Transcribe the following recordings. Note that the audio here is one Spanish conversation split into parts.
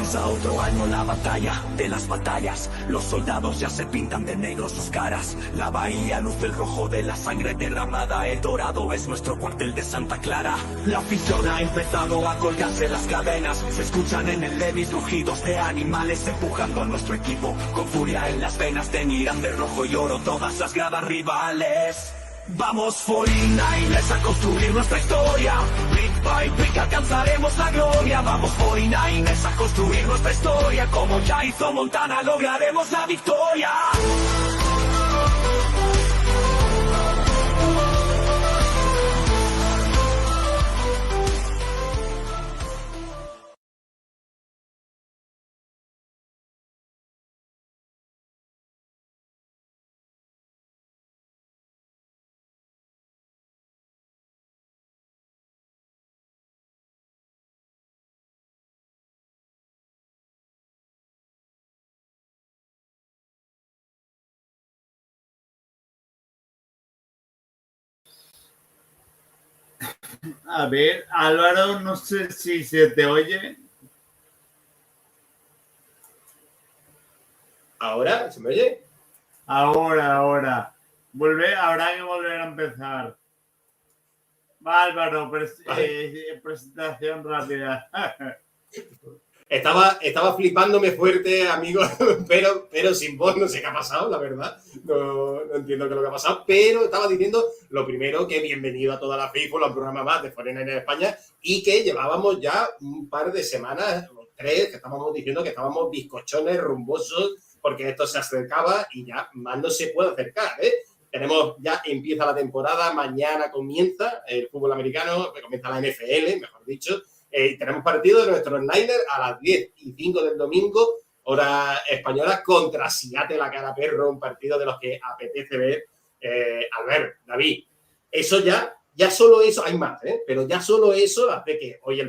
Comienza otro año la batalla de las batallas. Los soldados ya se pintan de negro sus caras. La bahía luce el rojo de la sangre derramada. El dorado es nuestro cuartel de Santa Clara. La afición ha empezado a colgarse las cadenas. Se escuchan en el Levis rugidos de animales empujando a nuestro equipo. Con furia en las venas teñirán de rojo y oro todas las gradas rivales. Vamos 49ers a construir nuestra historia. Brick by brick alcanzaremos la gloria. Vamos 49ers a construir nuestra historia. Como ya hizo Montana lograremos la victoria. A ver, Álvaro, no sé si se te oye. ¿Ahora? ¿Se me oye? Ahora. Habrá que volver a empezar. Va, Álvaro, presentación rápida. Estaba flipándome fuerte, amigo, pero sin voz, no sé qué ha pasado, la verdad. No entiendo qué es lo que ha pasado, pero estaba diciendo lo primero, que bienvenido a toda la FIFA, a un programa más de Foreigner en España, y que llevábamos ya un par de semanas, o 3, que estábamos diciendo que estábamos bizcochones, rumbosos, porque esto se acercaba y ya más no se puede acercar, ¿eh? Ya empieza la temporada, mañana comienza el fútbol americano, comienza la NFL, mejor dicho. Tenemos partido de nuestros Niners a las 10:05 del domingo, hora española, contra Seattle, la cara perro, un partido de los que apetece ver. Albert, David, eso ya solo eso, hay más, pero ya solo eso hace que hoy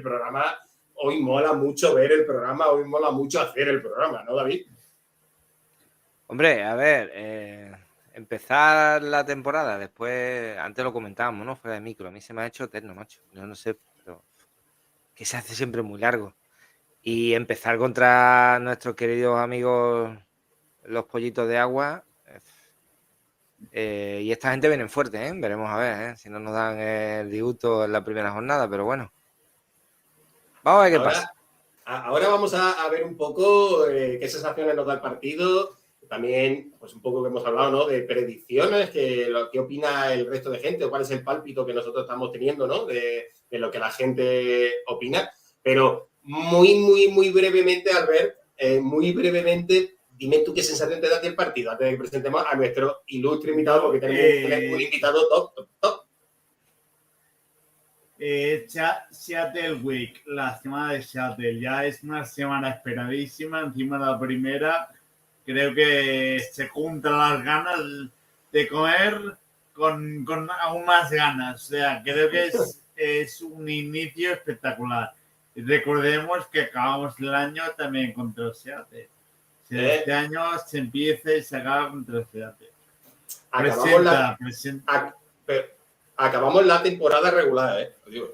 mola mucho ver el programa, hoy mola mucho hacer el programa, ¿no, David? Hombre, a ver, empezar la temporada, después, antes lo comentábamos, ¿no? Fuera de micro, a mí se me ha hecho eterno, macho. Yo no sé, pero que se hace siempre muy largo. Y empezar contra nuestros queridos amigos los pollitos de agua. Y esta gente viene fuerte, ¿eh? Veremos a ver, si no nos dan el disgusto en la primera jornada, pero bueno. Vamos a ver qué pasa. Ahora vamos a ver un poco qué sensaciones nos da el partido. También, pues un poco que hemos hablado, ¿no? De predicciones, qué opina el resto de gente o cuál es el pálpito que nosotros estamos teniendo, ¿no? De lo que la gente opina. Pero muy brevemente, Albert, muy brevemente, dime tú qué sensación te da del partido antes de que presentemos a nuestro ilustre invitado, porque tenemos un invitado top. Seattle Week, la semana de Seattle, ya es una semana esperadísima, encima de la primera. Creo que se juntan las ganas de comer con aún más ganas. O sea, creo que es un inicio espectacular. Y recordemos que acabamos el año también contra el Seattle. O sea, este año se empieza y se acaba contra el Seattle. Acabamos la temporada regular, Lo digo.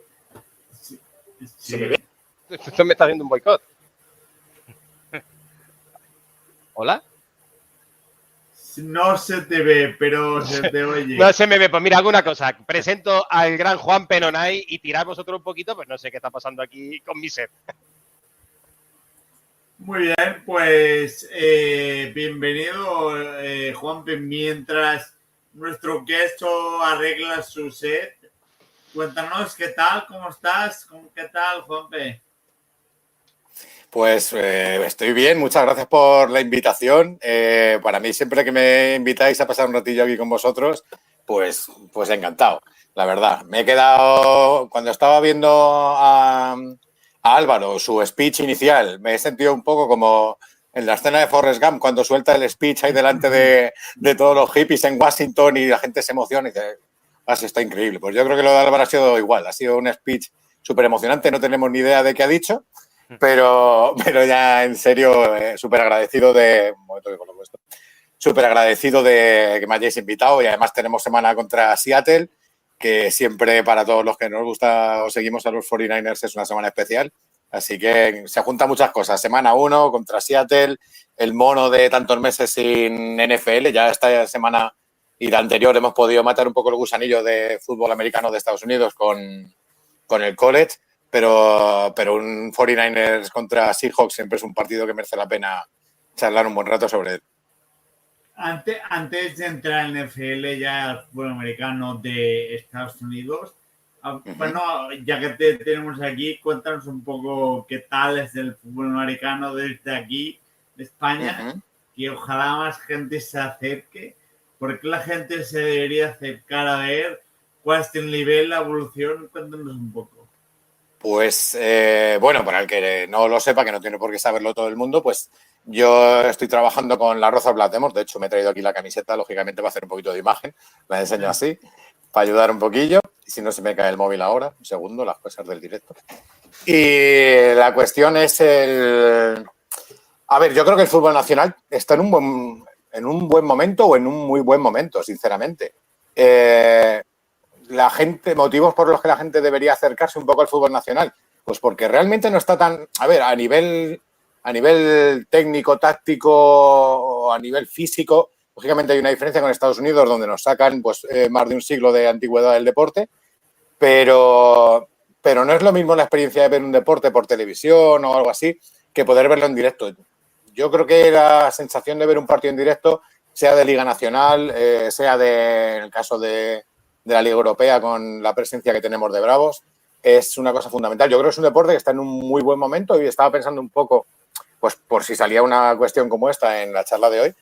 Sí. ¿Se me ve? Esto me está haciendo un boicot. ¿Hola? No se te ve, pero se te oye. No se me ve. Pues mira, alguna cosa. Presento al gran Juan Penonay y tirad vosotros un poquito, pues no sé qué está pasando aquí con mi set. Muy bien, pues bienvenido, Juanpe, mientras nuestro queso arregla su set. Cuéntanos qué tal, cómo estás, qué tal, Juanpe. Pues estoy bien, muchas gracias por la invitación. Para mí, siempre que me invitáis a pasar un ratillo aquí con vosotros, pues encantado, la verdad. Me he quedado, cuando estaba viendo a Álvaro, su speech inicial, me he sentido un poco como en la escena de Forrest Gump, cuando suelta el speech ahí delante de todos los hippies en Washington y la gente se emociona y dice, sí, está increíble. Pues yo creo que lo de Álvaro ha sido igual, ha sido un speech súper emocionante, no tenemos ni idea de qué ha dicho. Pero ya en serio, súper agradecido de... Un momento que coloco esto. Súper agradecido de que me hayáis invitado y además tenemos semana contra Seattle, que siempre para todos los que nos gusta o seguimos a los 49ers es una semana especial. Así que se juntan muchas cosas. Semana 1 contra Seattle, el mono de tantos meses sin NFL. Ya esta semana y la anterior hemos podido matar un poco el gusanillo de fútbol americano de Estados Unidos con el college, pero un 49ers contra Seahawks siempre es un partido que merece la pena charlar un buen rato sobre él. Antes de entrar en NFL, ya al fútbol americano de Estados Unidos, bueno, ya que te tenemos aquí, cuéntanos un poco qué tal es el fútbol americano desde aquí, de España, que ojalá más gente se acerque. ¿Por qué la gente se debería acercar a ver cuál es el nivel, la evolución? Cuéntanos un poco. Pues, bueno, para el que no lo sepa, que no tiene por qué saberlo todo el mundo, pues yo estoy trabajando con la Roza Blatemos. De hecho, me he traído aquí la camiseta, lógicamente va a hacer un poquito de imagen. La enseño así, para ayudar un poquillo. Y si no, se me cae el móvil ahora, un segundo, las cosas del directo. Y la cuestión es a ver, yo creo que el fútbol nacional está en un buen momento o en un muy buen momento, sinceramente. La gente, motivos por los que la gente debería acercarse un poco al fútbol nacional, pues porque realmente no está tan, a ver, a nivel técnico, táctico o a nivel físico, lógicamente hay una diferencia con Estados Unidos, donde nos sacan pues más de un siglo de antigüedad del deporte, pero no es lo mismo la experiencia de ver un deporte por televisión o algo así que poder verlo en directo. Yo creo que la sensación de ver un partido en directo, sea de Liga Nacional, sea en el caso de la Liga Europea con la presencia que tenemos de Bravos, es una cosa fundamental. Yo creo que es un deporte que está en un muy buen momento y estaba pensando un poco, pues por si salía una cuestión como esta en la charla de hoy,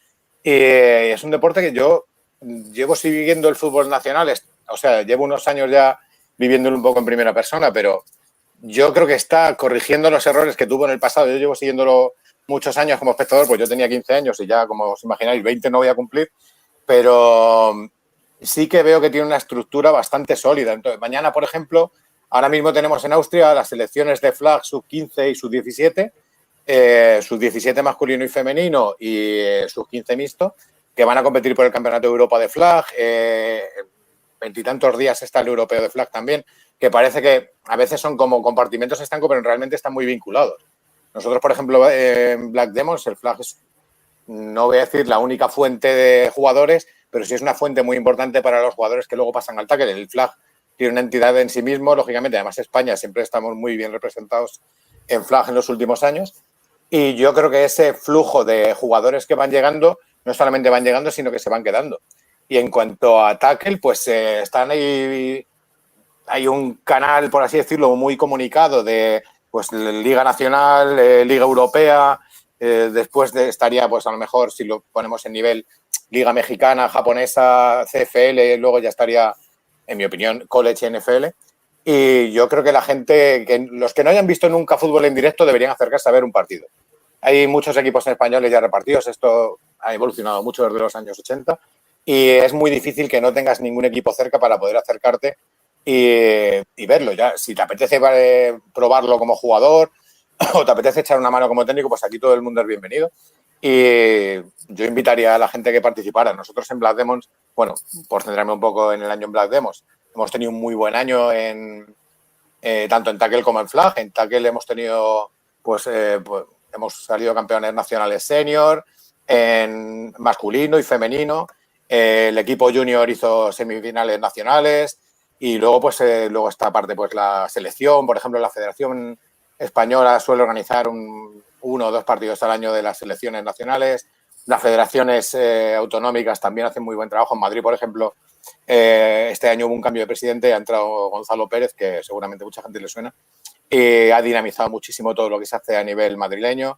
y es un deporte que yo llevo siguiendo el fútbol nacional, o sea, llevo unos años ya viviéndolo un poco en primera persona, pero yo creo que está corrigiendo los errores que tuvo en el pasado. Yo llevo siguiéndolo muchos años como espectador, pues yo tenía 15 años y ya, como os imagináis, 20 no voy a cumplir, pero sí que veo que tiene una estructura bastante sólida. Entonces, mañana, por ejemplo, ahora mismo tenemos en Austria las selecciones de flag sub-15 y sub-17, sub-17 masculino y femenino y sub-15 mixto, que van a competir por el Campeonato de Europa de flag. Veintitantos días está el Europeo de flag también, que parece que a veces son como compartimentos estancos, pero realmente están muy vinculados. Nosotros, por ejemplo, en Black Demons, el flag es, no voy a decir la única fuente de jugadores, pero sí es una fuente muy importante para los jugadores que luego pasan al tackle. El flag tiene una entidad en sí mismo, lógicamente. Además, España siempre estamos muy bien representados en flag en los últimos años. Y yo creo que ese flujo de jugadores que van llegando, no solamente van llegando, sino que se van quedando. Y en cuanto a tackle, pues están ahí, hay un canal, por así decirlo, muy comunicado de pues Liga Nacional, Liga Europea, después estaría, pues a lo mejor, si lo ponemos en nivel Liga Mexicana, Japonesa, CFL, luego ya estaría, en mi opinión, College y NFL. Y yo creo que la gente, los que no hayan visto nunca fútbol en directo, deberían acercarse a ver un partido. Hay muchos equipos españoles ya repartidos, esto ha evolucionado mucho desde los años 80 y es muy difícil que no tengas ningún equipo cerca para poder acercarte y verlo. Ya, si te apetece probarlo como jugador o te apetece echar una mano como técnico, pues aquí todo el mundo es bienvenido. Y yo invitaría a la gente que participara. Nosotros en Black Demons, bueno, por centrarme un poco en el año en Black Demons, hemos tenido un muy buen año tanto en tackle como en flag. En tackle hemos tenido, pues hemos salido campeones nacionales senior, en masculino y femenino. El equipo junior hizo semifinales nacionales y luego, pues, luego esta parte, pues la selección, por ejemplo, la Federación Española suele organizar uno o dos partidos al año de las selecciones nacionales. Las federaciones autonómicas también hacen muy buen trabajo. En Madrid, por ejemplo, este año hubo un cambio de presidente, ha entrado Gonzalo Pérez, que seguramente mucha gente le suena, y ha dinamizado muchísimo todo lo que se hace a nivel madrileño.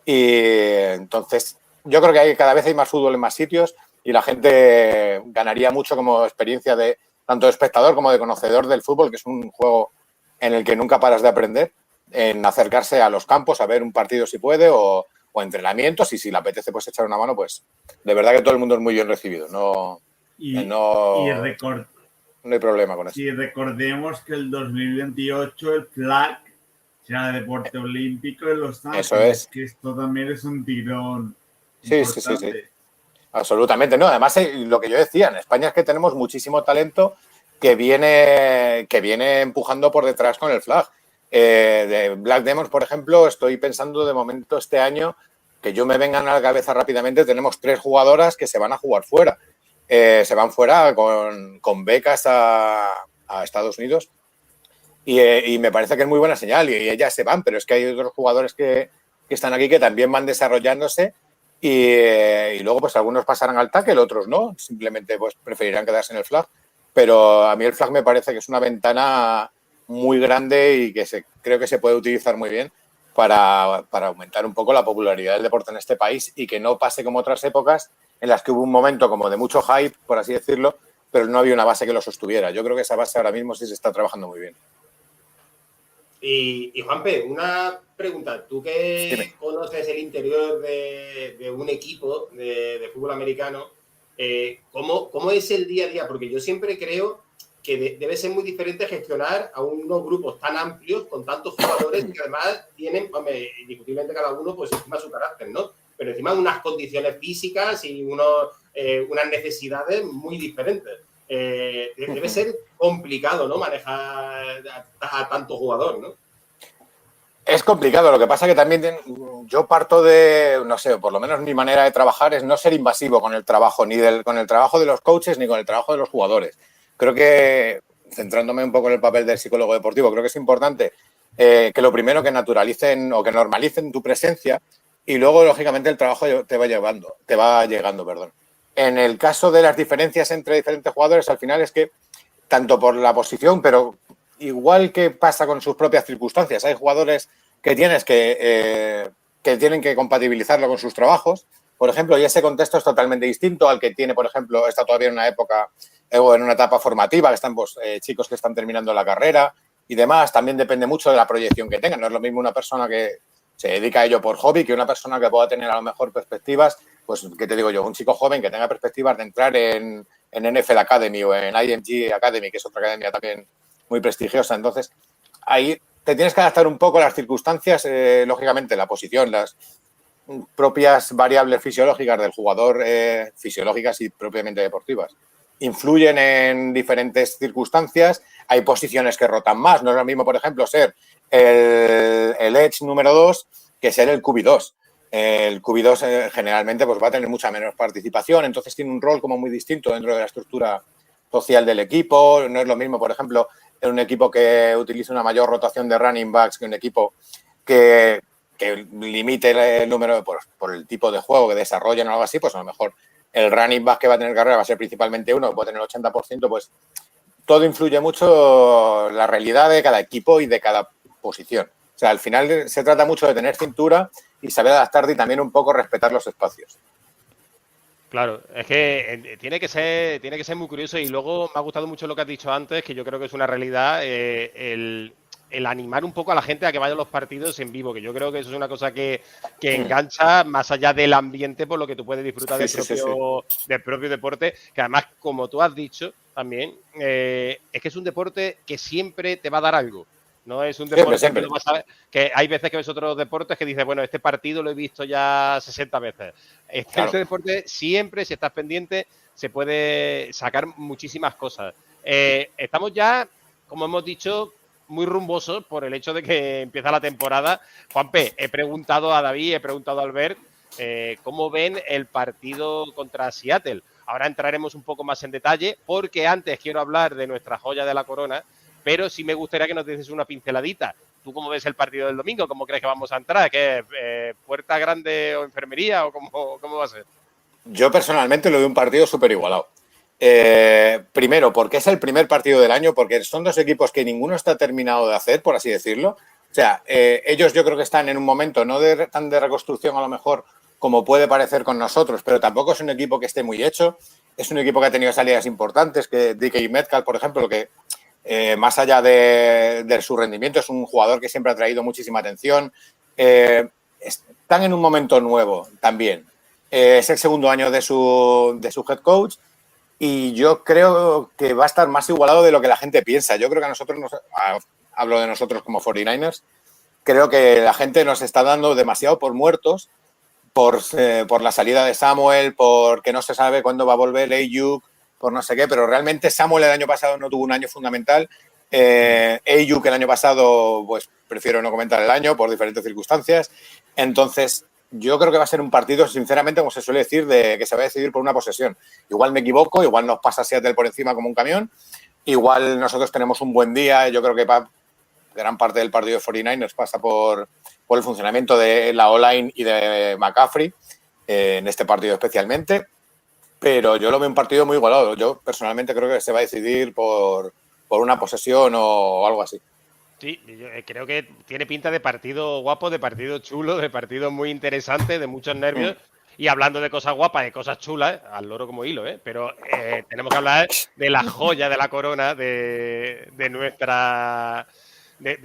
Y entonces, yo creo que cada vez hay más fútbol en más sitios y la gente ganaría mucho como experiencia de tanto de espectador como de conocedor del fútbol, que es un juego en el que nunca paras de aprender, en acercarse a los campos a ver un partido si puede o entrenamientos, y si le apetece pues echar una mano, pues de verdad que todo el mundo es muy bien recibido. No hay problema con eso. Y recordemos que el 2028 el flag será deporte olímpico en Los Ángeles. Eso es. Que esto también es un tirón importante. Sí. Absolutamente. No, además, lo que yo decía, en España es que tenemos muchísimo talento que viene empujando por detrás con el flag. De Black Demons, por ejemplo, estoy pensando de momento este año que yo me vengan a la cabeza rápidamente, tenemos 3 jugadoras que se van a jugar fuera. Se van fuera con becas a Estados Unidos y me parece que es muy buena señal y ellas se van, pero es que hay otros jugadores que están aquí que también van desarrollándose y luego pues algunos pasarán al tackle, otros no, simplemente pues preferirán quedarse en el flag, pero a mí el flag me parece que es una ventana muy grande y que creo que se puede utilizar muy bien para aumentar un poco la popularidad del deporte en este país y que no pase como otras épocas en las que hubo un momento como de mucho hype, por así decirlo, pero no había una base que lo sostuviera. Yo creo que esa base ahora mismo sí se está trabajando muy bien. Y Juanpe, una pregunta. Tú que Dime. conoces el interior de un equipo de fútbol americano, ¿cómo es el día a día? Porque yo siempre creo que debe ser muy diferente gestionar a unos grupos tan amplios con tantos jugadores que además tienen, indiscutiblemente cada uno, pues encima su carácter, ¿no? Pero encima unas condiciones físicas y unas necesidades muy diferentes. Debe ser complicado, ¿no? Manejar a tanto jugador, ¿no? Es complicado, lo que pasa que también yo parto de, no sé, por lo menos mi manera de trabajar es no ser invasivo con el trabajo, con el trabajo de los coaches ni con el trabajo de los jugadores. Creo que, centrándome un poco en el papel del psicólogo deportivo, creo que es importante que lo primero que naturalicen o que normalicen tu presencia y luego, lógicamente, el trabajo te va llegando, perdón. En el caso de las diferencias entre diferentes jugadores, al final es que, tanto por la posición, pero igual que pasa con sus propias circunstancias, hay jugadores que tienes que tienen que compatibilizarlo con sus trabajos, por ejemplo, y ese contexto es totalmente distinto al que tiene, por ejemplo, está todavía en una época o en una etapa formativa, que están pues, chicos que están terminando la carrera y demás. También depende mucho de la proyección que tengan. No es lo mismo una persona que se dedica a ello por hobby que una persona que pueda tener a lo mejor perspectivas, pues, ¿qué te digo yo? Un chico joven que tenga perspectivas de entrar en NFL Academy o en IMG Academy, que es otra academia también muy prestigiosa. Entonces, ahí te tienes que adaptar un poco a las circunstancias, lógicamente, la posición, las propias variables fisiológicas del jugador, fisiológicas y propiamente deportivas. Influyen en diferentes circunstancias, hay posiciones que rotan más, no es lo mismo, por ejemplo, ser el edge número 2 que ser el QB2. El QB2 generalmente pues, va a tener mucha menos participación, entonces tiene un rol como muy distinto dentro de la estructura social del equipo. No es lo mismo, por ejemplo, en un equipo que utiliza una mayor rotación de running backs que un equipo que limite el número por el tipo de juego que desarrollan o algo así, pues a lo mejor el running back que va a tener carrera va a ser principalmente uno, que puede tener el 80%, pues todo influye mucho la realidad de cada equipo y de cada posición. O sea, al final se trata mucho de tener cintura y saber adaptarte y también un poco respetar los espacios. Claro, es que tiene que ser muy curioso y luego me ha gustado mucho lo que has dicho antes, que yo creo que es una realidad, el animar un poco a la gente a que vaya a los partidos en vivo, que yo creo que eso es una cosa que engancha más allá del ambiente por lo que tú puedes disfrutar del propio deporte, que además, como tú has dicho también, es que es un deporte que siempre te va a dar algo. No es un deporte siempre. Que hay veces que ves otros deportes que dices, bueno, este partido lo he visto ya 60 veces. Este deporte siempre, si estás pendiente, se puede sacar muchísimas cosas. Estamos ya, como hemos dicho, muy rumbosos por el hecho de que empieza la temporada. Juanpe, he preguntado a David, he preguntado a Albert cómo ven el partido contra Seattle. Ahora entraremos un poco más en detalle porque antes quiero hablar de nuestra joya de la corona, pero sí me gustaría que nos dices una pinceladita. ¿Tú cómo ves el partido del domingo? ¿Cómo crees que vamos a entrar? ¿Qué puerta grande o enfermería? ¿O cómo va a ser? Yo personalmente lo veo un partido súper igualado. Primero, porque es el primer partido del año, porque son dos equipos que ninguno está terminado de hacer, por así decirlo. O sea, ellos yo creo que están en un momento no tan de reconstrucción a lo mejor como puede parecer con nosotros, pero tampoco es un equipo que esté muy hecho. Es un equipo que ha tenido salidas importantes, que DK Metcalf, por ejemplo, que más allá de su rendimiento, es un jugador que siempre ha traído muchísima atención. Están en un momento nuevo también. Es el segundo año de su head coach y yo creo que va a estar más igualado de lo que la gente piensa. Yo creo que a nosotros, hablo de nosotros como 49ers, creo que la gente nos está dando demasiado por muertos por la salida de Samuel, porque no se sabe cuándo va a volver Ayuk, por no sé qué, pero realmente Samuel el año pasado no tuvo un año fundamental. Ayuk el año pasado pues prefiero no comentar el año por diferentes circunstancias. Entonces, yo creo que va a ser un partido, sinceramente, como se suele decir, de que se va a decidir por una posesión. Igual me equivoco, igual nos pasa Seattle por encima como un camión, igual nosotros tenemos un buen día. Yo creo que gran parte del partido de 49ers pasa por el funcionamiento de la O-line y de McCaffrey, en este partido especialmente. Pero yo lo veo un partido muy igualado. Yo personalmente creo que se va a decidir por una posesión o algo así. Sí, yo creo que tiene pinta de partido guapo, de partido chulo, de partido muy interesante, de muchos nervios. Y hablando de cosas guapas, de cosas chulas, al loro como hilo, pero tenemos que hablar de la joya de la corona de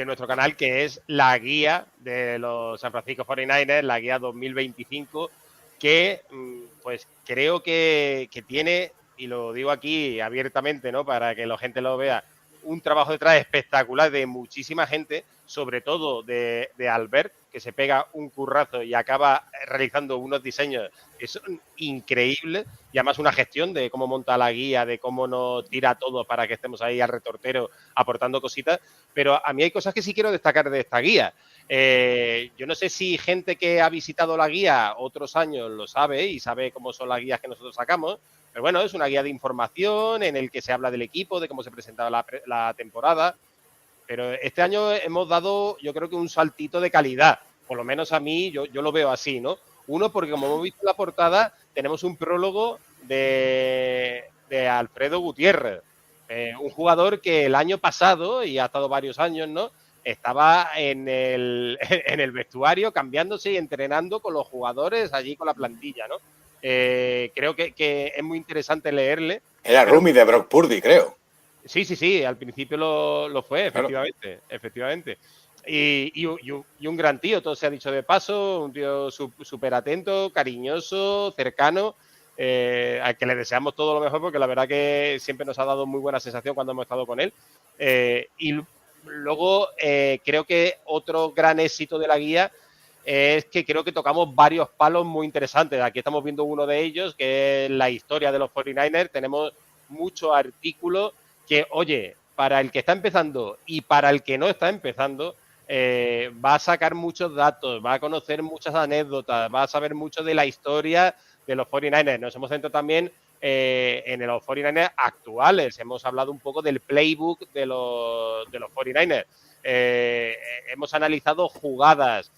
nuestro canal, que es la guía de los San Francisco 49ers, la guía 2025, que pues creo que tiene, y lo digo aquí abiertamente, ¿no?, para que la gente lo vea, un trabajo detrás espectacular de muchísima gente, sobre todo de Albert, que se pega un currazo y acaba realizando unos diseños que son increíbles, y además una gestión de cómo monta la guía, de cómo nos tira todo para que estemos ahí al retortero aportando cositas. Pero a mí hay cosas que sí quiero destacar de esta guía. Yo no sé si gente que ha visitado la guía otros años lo sabe y sabe cómo son las guías que nosotros sacamos, pero bueno, es una guía de información en el que se habla del equipo, de cómo se presentaba la temporada. Pero este año hemos dado, yo creo que un saltito de calidad. Por lo menos a mí, yo lo veo así, ¿no? Uno, porque como hemos visto en la portada, tenemos un prólogo de Alfredo Gutiérrez. Un jugador que el año pasado, y ha estado varios años, ¿no?, estaba en el vestuario cambiándose y entrenando con los jugadores allí con la plantilla, ¿no? Creo que es muy interesante leerle. Era roomie de Brock Purdy, creo. Sí, al principio lo fue, efectivamente. Y un gran tío, todo se ha dicho de paso, un tío súper atento, cariñoso, cercano, al que le deseamos todo lo mejor, porque la verdad que siempre nos ha dado muy buena sensación cuando hemos estado con él. Y luego creo que otro gran éxito de la guía es que creo que tocamos varios palos muy interesantes. Aquí estamos viendo uno de ellos, que es la historia de los 49ers. Tenemos muchos artículos que, oye, para el que está empezando y para el que no está empezando, va a sacar muchos datos, va a conocer muchas anécdotas, va a saber mucho de la historia de los 49ers. Nos hemos centrado también en los 49ers actuales. Hemos hablado un poco del playbook de los 49ers. Hemos analizado jugadas,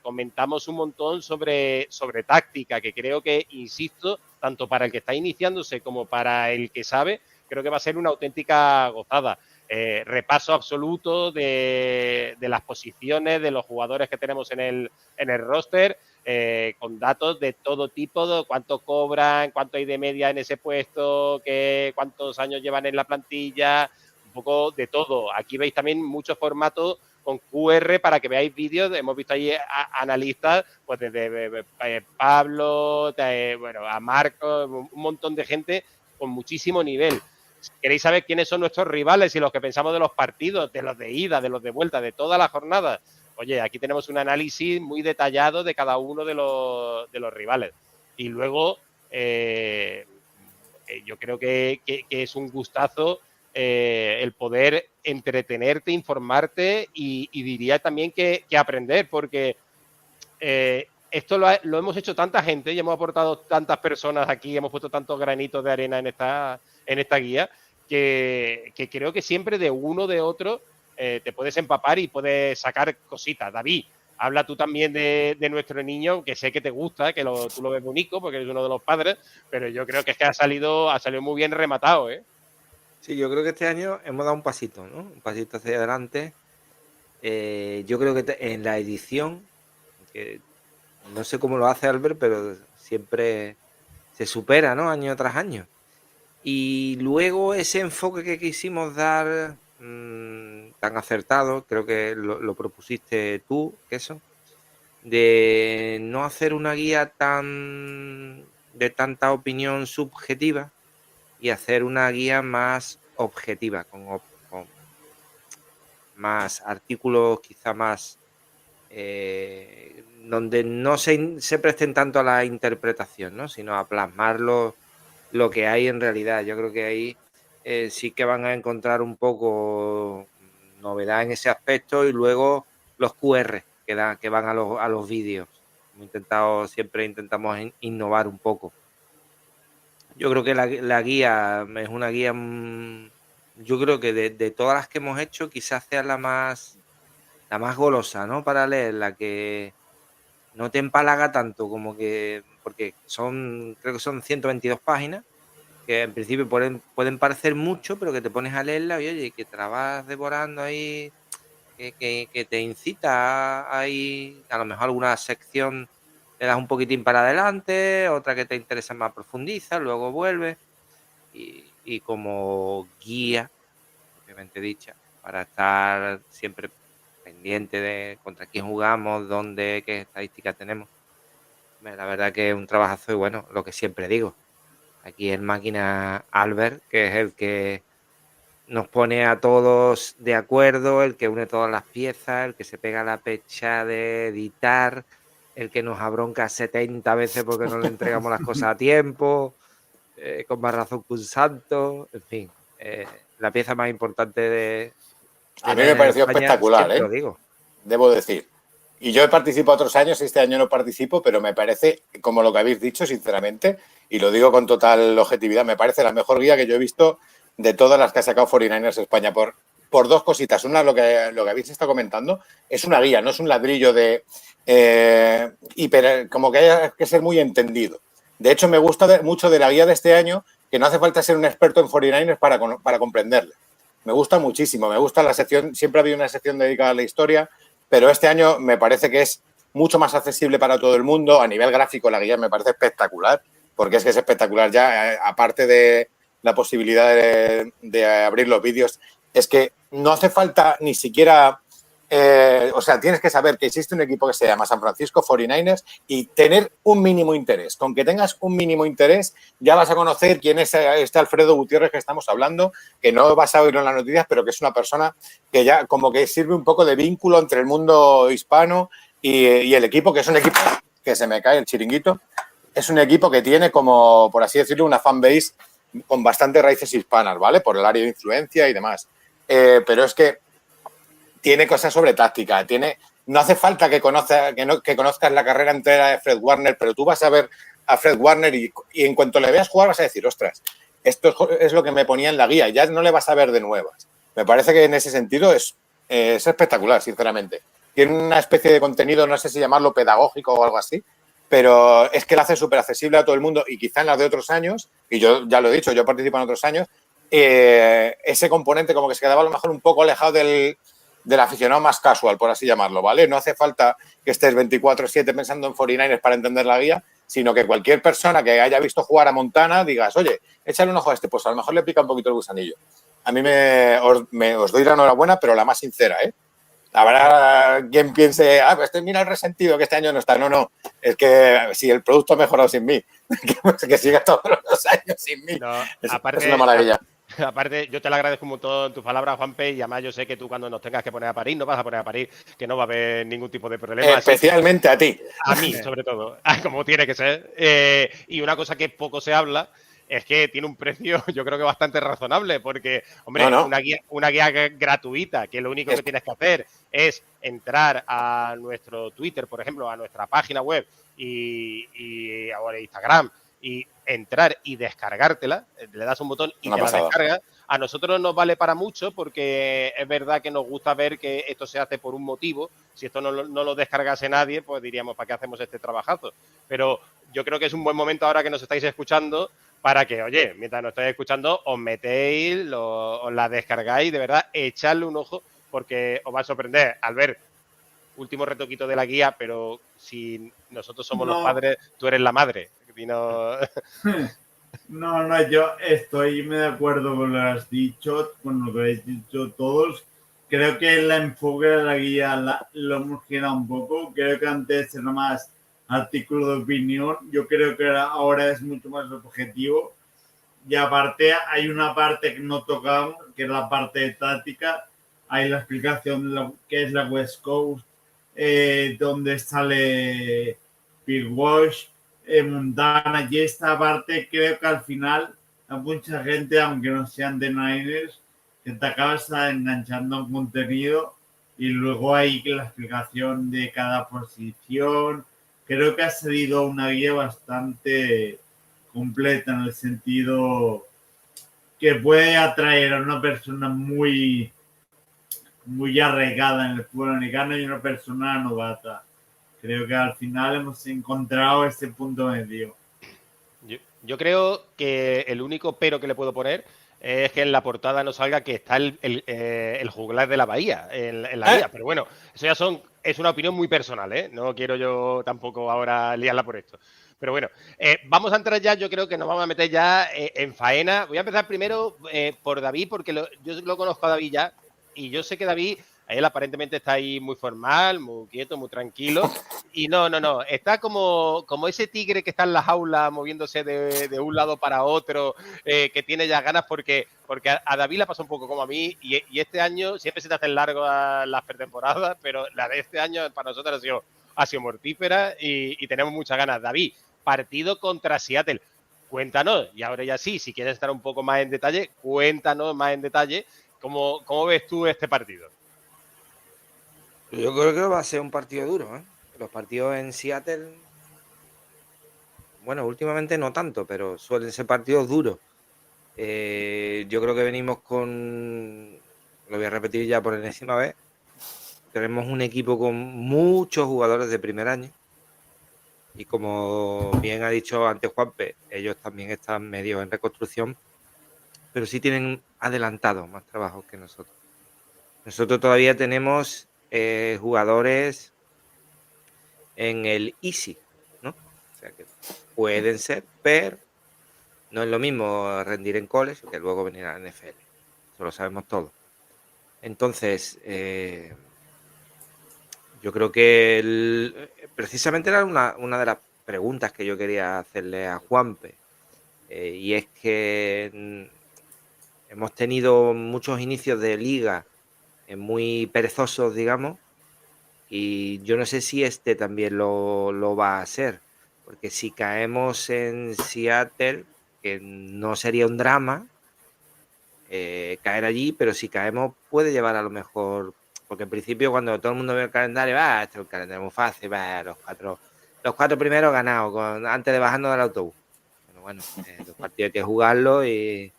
comentamos un montón sobre táctica, que creo que, insisto, tanto para el que está iniciándose como para el que sabe, creo que va a ser una auténtica gozada. Repaso absoluto de las posiciones de los jugadores que tenemos en el roster, con datos de todo tipo, de cuánto cobran, cuánto hay de media en ese puesto, cuántos años llevan en la plantilla, un poco de todo. Aquí veis también muchos formatos con QR para que veáis vídeos. Hemos visto ahí analistas, pues desde Pablo, a Marco, un montón de gente con muchísimo nivel. Si queréis saber quiénes son nuestros rivales y los que pensamos de los partidos, de los de ida, de los de vuelta, de toda la jornada, oye, aquí tenemos un análisis muy detallado de cada uno de los rivales. Y luego, yo creo que es un gustazo el poder entretenerte, informarte y diría también que aprender, porque esto lo hemos hecho tanta gente y hemos aportado tantas personas aquí, hemos puesto tantos granitos de arena en esta guía, que creo que siempre de uno de otro te puedes empapar y puedes sacar cositas. David, habla tú también de nuestro niño, que sé que te gusta, que tú lo ves bonito porque eres uno de los padres, pero yo creo que es que ha salido muy bien rematado, ¿eh? Sí, yo creo que este año hemos dado un pasito, ¿no? Un pasito hacia adelante. Yo creo que en la edición, que no sé cómo lo hace Albert, pero siempre se supera, ¿no?, año tras año. Y luego ese enfoque que quisimos dar tan acertado, creo que lo propusiste tú, eso, de no hacer una guía de tanta opinión subjetiva y hacer una guía más objetiva, con más artículos, quizá más donde no se presten tanto a la interpretación, ¿no?, sino a plasmar lo que hay en realidad. Yo creo que ahí sí que van a encontrar un poco novedad en ese aspecto, y luego los QR que van a los vídeos. Siempre intentamos innovar un poco. Yo creo que la guía es una guía, yo creo que de todas las que hemos hecho, quizás sea la más golosa, ¿no? Para leer, la que no te empalaga tanto como que, porque creo que son 122 páginas, que en principio pueden parecer mucho, pero que te pones a leerla y oye, que te la vas devorando ahí, que te incita ahí, a lo mejor alguna sección le das un poquitín para adelante, otra que te interesa más profundiza, luego vuelve y como guía, obviamente dicha, para estar siempre pendiente de contra quién jugamos, dónde, qué estadísticas tenemos. La verdad que es un trabajazo y bueno, lo que siempre digo, aquí el máquina Albert, que es el que nos pone a todos de acuerdo, el que une todas las piezas, el que se pega la pecha de editar, el que nos abronca 70 veces porque no le entregamos las cosas a tiempo, con más razón que un santo, en fin, la pieza más importante de A mí me pareció España, espectacular, lo digo. Debo decir. Y yo he participado otros años, este año no participo, pero me parece, como lo que habéis dicho, sinceramente, y lo digo con total objetividad, me parece la mejor guía que yo he visto de todas las que ha sacado 49ers España, por dos cositas. Una, lo que habéis estado comentando, es una guía, no es un ladrillo de como que haya que ser muy entendido. De hecho, me gusta mucho de la guía de este año que no hace falta ser un experto en 49ers para comprenderla. Me gusta muchísimo, me gusta la sección, siempre ha habido una sección dedicada a la historia, pero este año me parece que es mucho más accesible para todo el mundo. A nivel gráfico, la guía me parece espectacular, porque es que es espectacular ya, aparte de la posibilidad de abrir los vídeos, es que no hace falta ni siquiera... tienes que saber que existe un equipo que se llama San Francisco 49ers y tener un mínimo interés. Con que tengas un mínimo interés, ya vas a conocer quién es este Alfredo Gutiérrez que estamos hablando, que no vas a oírlo en las noticias, pero que es una persona que ya como que sirve un poco de vínculo entre el mundo hispano y el equipo, que es un equipo que se me cae el chiringuito. Es un equipo que tiene como, por así decirlo, una fanbase con bastantes raíces hispanas, ¿vale? Por el área de influencia y demás. Pero es que tiene cosas sobre táctica, no hace falta que conozcas la carrera entera de Fred Warner, pero tú vas a ver a Fred Warner y en cuanto le veas jugar vas a decir, ostras, esto es lo que me ponía en la guía, ya no le vas a ver de nuevas. Me parece que en ese sentido es espectacular, sinceramente. Tiene una especie de contenido, no sé si llamarlo pedagógico o algo así, pero es que lo hace súper accesible a todo el mundo y quizá en las de otros años, y yo ya lo he dicho, yo participo en otros años, ese componente como que se quedaba a lo mejor un poco alejado del aficionado más casual, por así llamarlo, ¿vale? No hace falta que estés 24/7 pensando en 49ers para entender la guía, sino que cualquier persona que haya visto jugar a Montana digas, oye, échale un ojo a este, pues a lo mejor le pica un poquito el gusanillo. A mí os doy la enhorabuena, pero la más sincera, ¿eh? Habrá quien piense, pues mira el resentido que este año no está. No, es que si el producto ha mejorado sin mí, que siga todos los años sin mí. No, es aparte, una maravilla. Aparte, yo te lo agradezco un montón en tus palabras, Juanpe, y además yo sé que tú cuando nos tengas que poner a parir, no vas a poner a parir, que no va a haber ningún tipo de problema. Especialmente a ti. A mí, sobre todo, como tiene que ser. Y una cosa que poco se habla es que tiene un precio, yo creo que bastante razonable, porque, hombre, No. Una guía gratuita, que lo único que tienes que hacer es entrar a nuestro Twitter, por ejemplo, a nuestra página web y ahora Instagram, y entrar y descargártela, le das un botón y te la descargas. A nosotros nos vale para mucho porque es verdad que nos gusta ver que esto se hace por un motivo. Si esto no lo descargase nadie, pues diríamos, ¿para qué hacemos este trabajazo? Pero yo creo que es un buen momento ahora que nos estáis escuchando para que, oye, mientras nos estáis escuchando, os metéis, os la descargáis, de verdad, echadle un ojo porque os va a sorprender al ver último retoquito de la guía, pero si nosotros somos los padres, tú eres la madre. No, yo estoy de acuerdo con lo que has dicho, con lo que habéis dicho todos. Creo que el enfoque de la guía lo hemos girado un poco. Creo que antes era más artículo de opinión. Yo creo que ahora es mucho más objetivo. Y aparte hay una parte que no tocamos, que es la parte de táctica. Hay la explicación de lo que es la West Coast, donde sale Bill Walsh, Montana, y esta parte creo que al final a mucha gente, aunque no sean de Niners, que te acabas enganchando a un contenido y luego hay la explicación de cada posición. Creo que ha salido una guía bastante completa en el sentido que puede atraer a una persona muy arraigada en el fútbol americano y una persona novata. Creo que al final hemos encontrado ese punto medio. Yo creo que el único pero que le puedo poner es que en la portada no salga que está el juglar de la Bahía en la guía. Pero bueno, eso ya es una opinión muy personal, ¿eh? No quiero yo tampoco ahora liarla por esto. Pero bueno, vamos a entrar ya, yo creo que nos vamos a meter ya en faena. Voy a empezar primero por David, porque yo lo conozco a David ya, y yo sé que David, él aparentemente está ahí muy formal, muy quieto, muy tranquilo. Y no, está como ese tigre que está en la jaula moviéndose de un lado para otro, que tiene ya ganas porque a David le pasa un poco como a mí, y este año siempre se te hacen largas las pretemporadas, pero la de este año para nosotros ha sido mortífera y tenemos muchas ganas. David, partido contra Seattle. Cuéntanos, y ahora ya sí, si quieres estar un poco más en detalle, cuéntanos más en detalle cómo ves tú este partido. Yo creo que va a ser un partido duro, ¿eh? Los partidos en Seattle, bueno, últimamente no tanto, pero suelen ser partidos duros. Yo creo que venimos lo voy a repetir ya por enésima vez, tenemos un equipo con muchos jugadores de primer año y como bien ha dicho antes Juanpe, ellos también están medio en reconstrucción, pero sí tienen adelantado más trabajo que nosotros. Nosotros todavía tenemos jugadores en el Easy, ¿no? O sea que pueden ser, pero no es lo mismo rendir en college que luego venir a la NFL. Eso lo sabemos todos. Entonces, yo creo que precisamente era una de las preguntas que yo quería hacerle a Juanpe. Y es que hemos tenido muchos inicios de liga muy perezosos, digamos, y yo no sé si este también lo va a hacer, porque si caemos en Seattle, que no sería un drama caer allí, pero si caemos puede llevar a lo mejor, porque en principio cuando todo el mundo ve el calendario, este es un calendario muy fácil, los cuatro primeros ganados antes de bajarnos del autobús. Bueno, los partidos hay que jugarlos y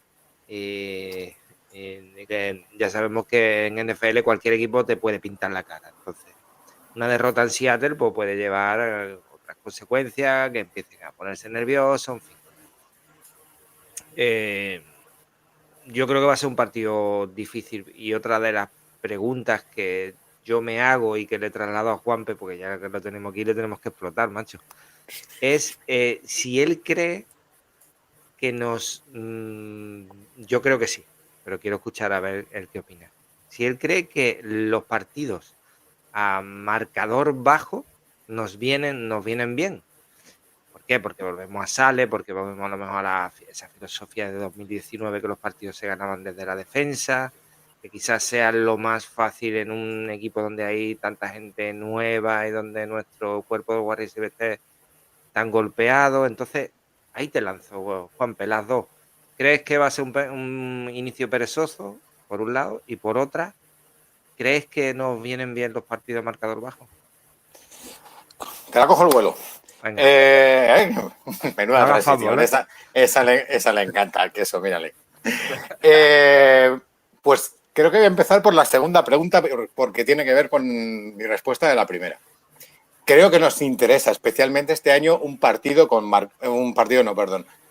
que ya sabemos que en NFL cualquier equipo te puede pintar la cara. Entonces, una derrota en Seattle pues, puede llevar a otras consecuencias, que empiecen a ponerse nerviosos, en fin. Yo creo que va a ser un partido difícil y otra de las preguntas que yo me hago y que le traslado a Juanpe, porque ya que lo tenemos aquí le tenemos que explotar, macho, es si él cree que yo creo que sí, pero quiero escuchar a ver el qué opina. Si él cree que los partidos a marcador bajo nos vienen bien. ¿Por qué? Porque volvemos a Sale, porque volvemos a lo mejor a esa filosofía de 2019 que los partidos se ganaban desde la defensa, que quizás sea lo más fácil en un equipo donde hay tanta gente nueva y donde nuestro cuerpo de Wide Receiver esté tan golpeado. Entonces, ahí te lanzo, Juanpe, las dos. ¿Crees que va a ser un inicio perezoso, por un lado, y por otra, crees que nos vienen bien los partidos marcador bajo? Te la cojo el vuelo. Menuda transición. Esa le encanta al queso, mírale. Pues creo que voy a empezar por la segunda pregunta porque tiene que ver con mi respuesta de la primera. Creo que nos interesa especialmente este año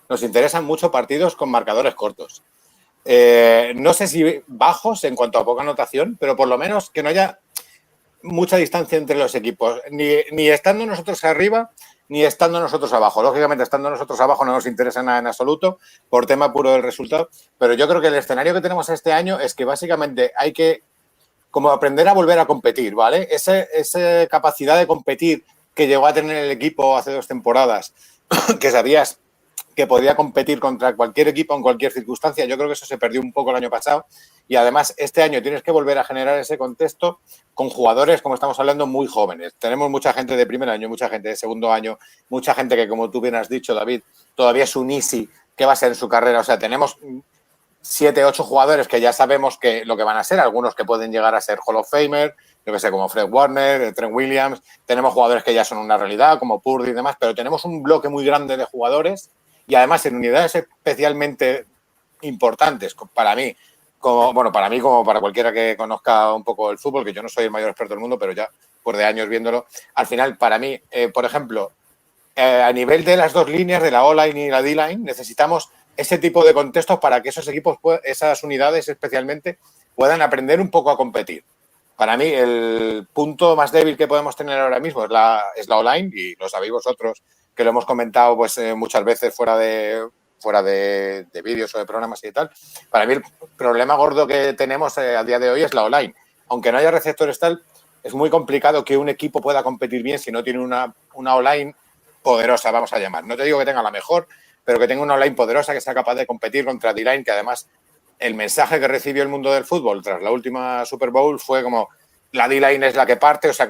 nos interesan mucho partidos con marcadores cortos. No sé si bajos en cuanto a poca anotación, pero por lo menos que no haya mucha distancia entre los equipos, ni estando nosotros arriba, ni estando nosotros abajo. Lógicamente, estando nosotros abajo no nos interesa nada en absoluto, por tema puro del resultado, pero yo creo que el escenario que tenemos este año es que básicamente hay que como aprender a volver a competir, ¿vale? Esa capacidad de competir que llegó a tener el equipo hace 2 temporadas, que sabías que podía competir contra cualquier equipo en cualquier circunstancia, yo creo que eso se perdió un poco el año pasado y además este año tienes que volver a generar ese contexto con jugadores, como estamos hablando, muy jóvenes. Tenemos mucha gente de primer año, mucha gente de segundo año, mucha gente que, como tú bien has dicho, David, todavía es un easy que va a ser en su carrera. O sea, tenemos 7, 8 jugadores que ya sabemos que lo que van a ser, algunos que pueden llegar a ser Hall of Famer, yo que sé, como Fred Warner, Trent Williams, tenemos jugadores que ya son una realidad, como Purdy y demás, pero tenemos un bloque muy grande de jugadores y además en unidades especialmente importantes para mí, como para cualquiera que conozca un poco el fútbol, que yo no soy el mayor experto del mundo, pero ya por de años viéndolo, al final para mí, por ejemplo, a nivel de las dos líneas, de la O-line y la D-line, necesitamos ese tipo de contextos para que esos equipos, esas unidades especialmente, puedan aprender un poco a competir. Para mí, el punto más débil que podemos tener ahora mismo es la O-line, y lo sabéis vosotros, que lo hemos comentado pues muchas veces fuera de vídeos o de programas y tal. Para mí, el problema gordo que tenemos a día de hoy es la O-line. Aunque no haya receptores tal, es muy complicado que un equipo pueda competir bien si no tiene una O-line poderosa, vamos a llamar. No te digo que tenga la mejor, pero que tenga una online poderosa que sea capaz de competir contra D-Line, que además el mensaje que recibió el mundo del fútbol tras la última Super Bowl fue como la D-Line es la que parte, o sea,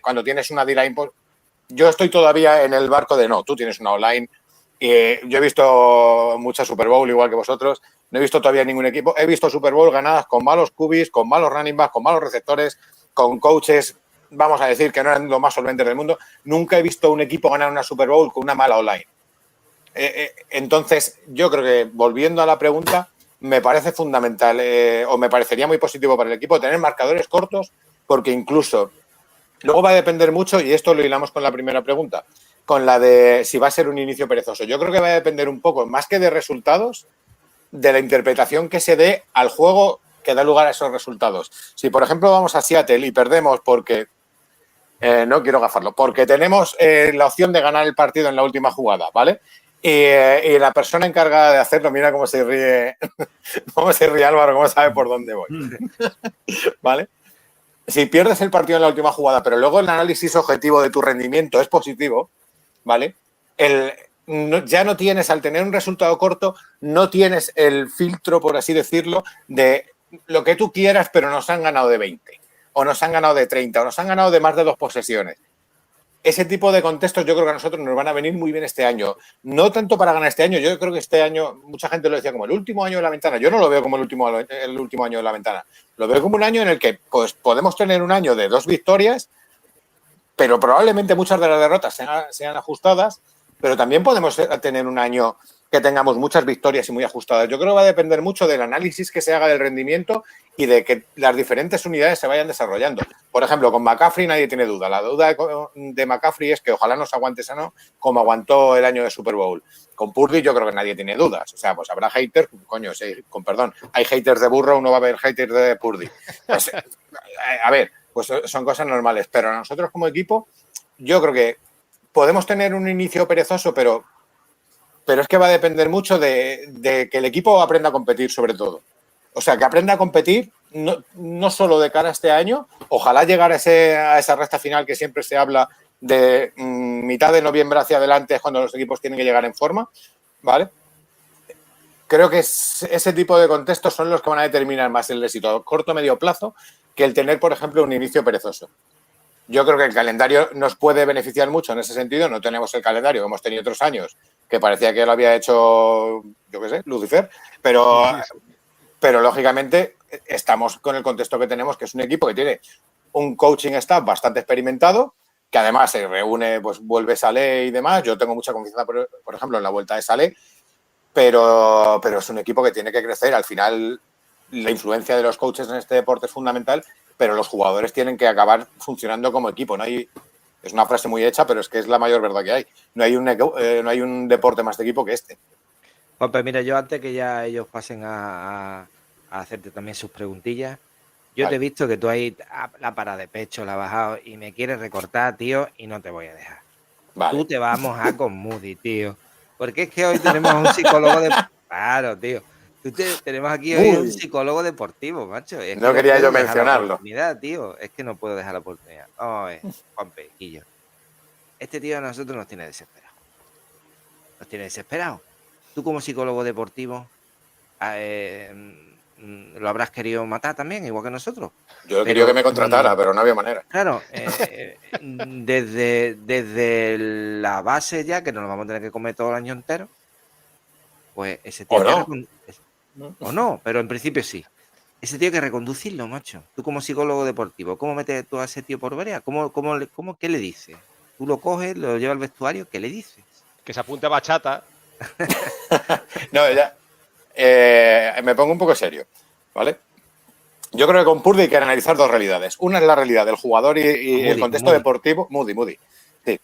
cuando tienes una D-Line, pues, yo estoy todavía en el barco de no, tú tienes una online. Yo he visto muchas Super Bowl igual que vosotros, no he visto todavía ningún equipo, he visto Super Bowl ganadas con malos QBs, con malos running backs, con malos receptores, con coaches, vamos a decir que no eran los más solventes del mundo. Nunca he visto un equipo ganar una Super Bowl con una mala online. Entonces, yo creo que, volviendo a la pregunta, me parece fundamental o me parecería muy positivo para el equipo tener marcadores cortos, porque incluso luego va a depender mucho, y esto lo hilamos con la primera pregunta, con la de si va a ser un inicio perezoso. Yo creo que va a depender un poco, más que de resultados, de la interpretación que se dé al juego que da lugar a esos resultados. Si, por ejemplo, vamos a Seattle y perdemos porque, no quiero gafarlo, porque tenemos la opción de ganar el partido en la última jugada, ¿vale? Y la persona encargada de hacerlo, mira cómo se ríe, cómo se ríe Álvaro, cómo sabe por dónde voy, ¿vale? Si pierdes el partido en la última jugada, pero luego el análisis objetivo de tu rendimiento es positivo, ¿vale? Ya no tienes, al tener un resultado corto, no tienes el filtro, por así decirlo, de lo que tú quieras, pero nos han ganado de 20, o nos han ganado de 30, o nos han ganado de más de 2 posesiones. Ese tipo de contextos yo creo que a nosotros nos van a venir muy bien este año. No tanto para ganar este año, yo creo que este año, mucha gente lo decía como el último año de la ventana. Yo no lo veo como el último año de la ventana. Lo veo como un año en el que pues, podemos tener un año de 2 victorias, pero probablemente muchas de las derrotas sean ajustadas, pero también podemos tener un año que tengamos muchas victorias y muy ajustadas. Yo creo que va a depender mucho del análisis que se haga del rendimiento y de que las diferentes unidades se vayan desarrollando. Por ejemplo, con McCaffrey nadie tiene duda. La duda de McCaffrey es que ojalá nos aguante sano como aguantó el año de Super Bowl. Con Purdy yo creo que nadie tiene dudas. O sea, pues habrá haters, coño, sí, con perdón, hay haters de Burrow, no va a haber haters de Purdy. Pues, a ver, pues son cosas normales. Pero nosotros como equipo, yo creo que podemos tener un inicio perezoso, pero es que va a depender mucho de que el equipo aprenda a competir sobre todo. O sea, que aprenda a competir no solo de cara a este año, ojalá llegar a esa recta final que siempre se habla de mitad de noviembre hacia adelante es cuando los equipos tienen que llegar en forma, ¿vale? Creo que ese tipo de contextos son los que van a determinar más el éxito a corto o medio plazo que el tener, por ejemplo, un inicio perezoso. Yo creo que el calendario nos puede beneficiar mucho en ese sentido. No tenemos el calendario que hemos tenido otros años, que parecía que lo había hecho, yo qué sé, Lucifer, pero lógicamente estamos con el contexto que tenemos, que es un equipo que tiene un coaching staff bastante experimentado, que además se reúne, pues vuelve Saleh y demás. Yo tengo mucha confianza, por ejemplo, en la vuelta de Saleh, pero es un equipo que tiene que crecer. Al final, la influencia de los coaches en este deporte es fundamental, pero los jugadores tienen que acabar funcionando como equipo. Es una frase muy hecha, pero es que es la mayor verdad que hay. No hay un deporte más de equipo que este. Bueno, pues mira, yo antes que ya ellos pasen a hacerte también sus preguntillas, yo te he visto que tú ahí la parada de pecho la has bajado y me quieres recortar, tío, y no te voy a dejar. Vale. Tú te vas a mojar con Moody, tío. Porque es que hoy tenemos a un psicólogo de... Claro, tío. Tenemos aquí hoy un psicólogo deportivo, macho. Es no quería yo mencionarlo. Tío. Es que no puedo dejar la oportunidad. Vamos a ver, Juanpe, Quillo. Este tío a nosotros nos tiene desesperados. Tú como psicólogo deportivo lo habrás querido matar también, igual que nosotros. Yo he querido que me contratara, pero no había manera. Claro, desde la base ya, que nos lo vamos a tener que comer todo el año entero, pues ese tío... O no, pero en principio sí. Ese tío hay que reconducirlo, macho. Tú como psicólogo deportivo, ¿cómo metes tú a ese tío por vereda? ¿Qué le dices? Tú lo coges, lo llevas al vestuario, ¿qué le dices? Que se apunte a bachata. No, ya. Me pongo un poco serio, ¿vale? Yo creo que con Purdy hay que analizar dos realidades. Una es la realidad del jugador y el contexto deportivo. Moody. Sí.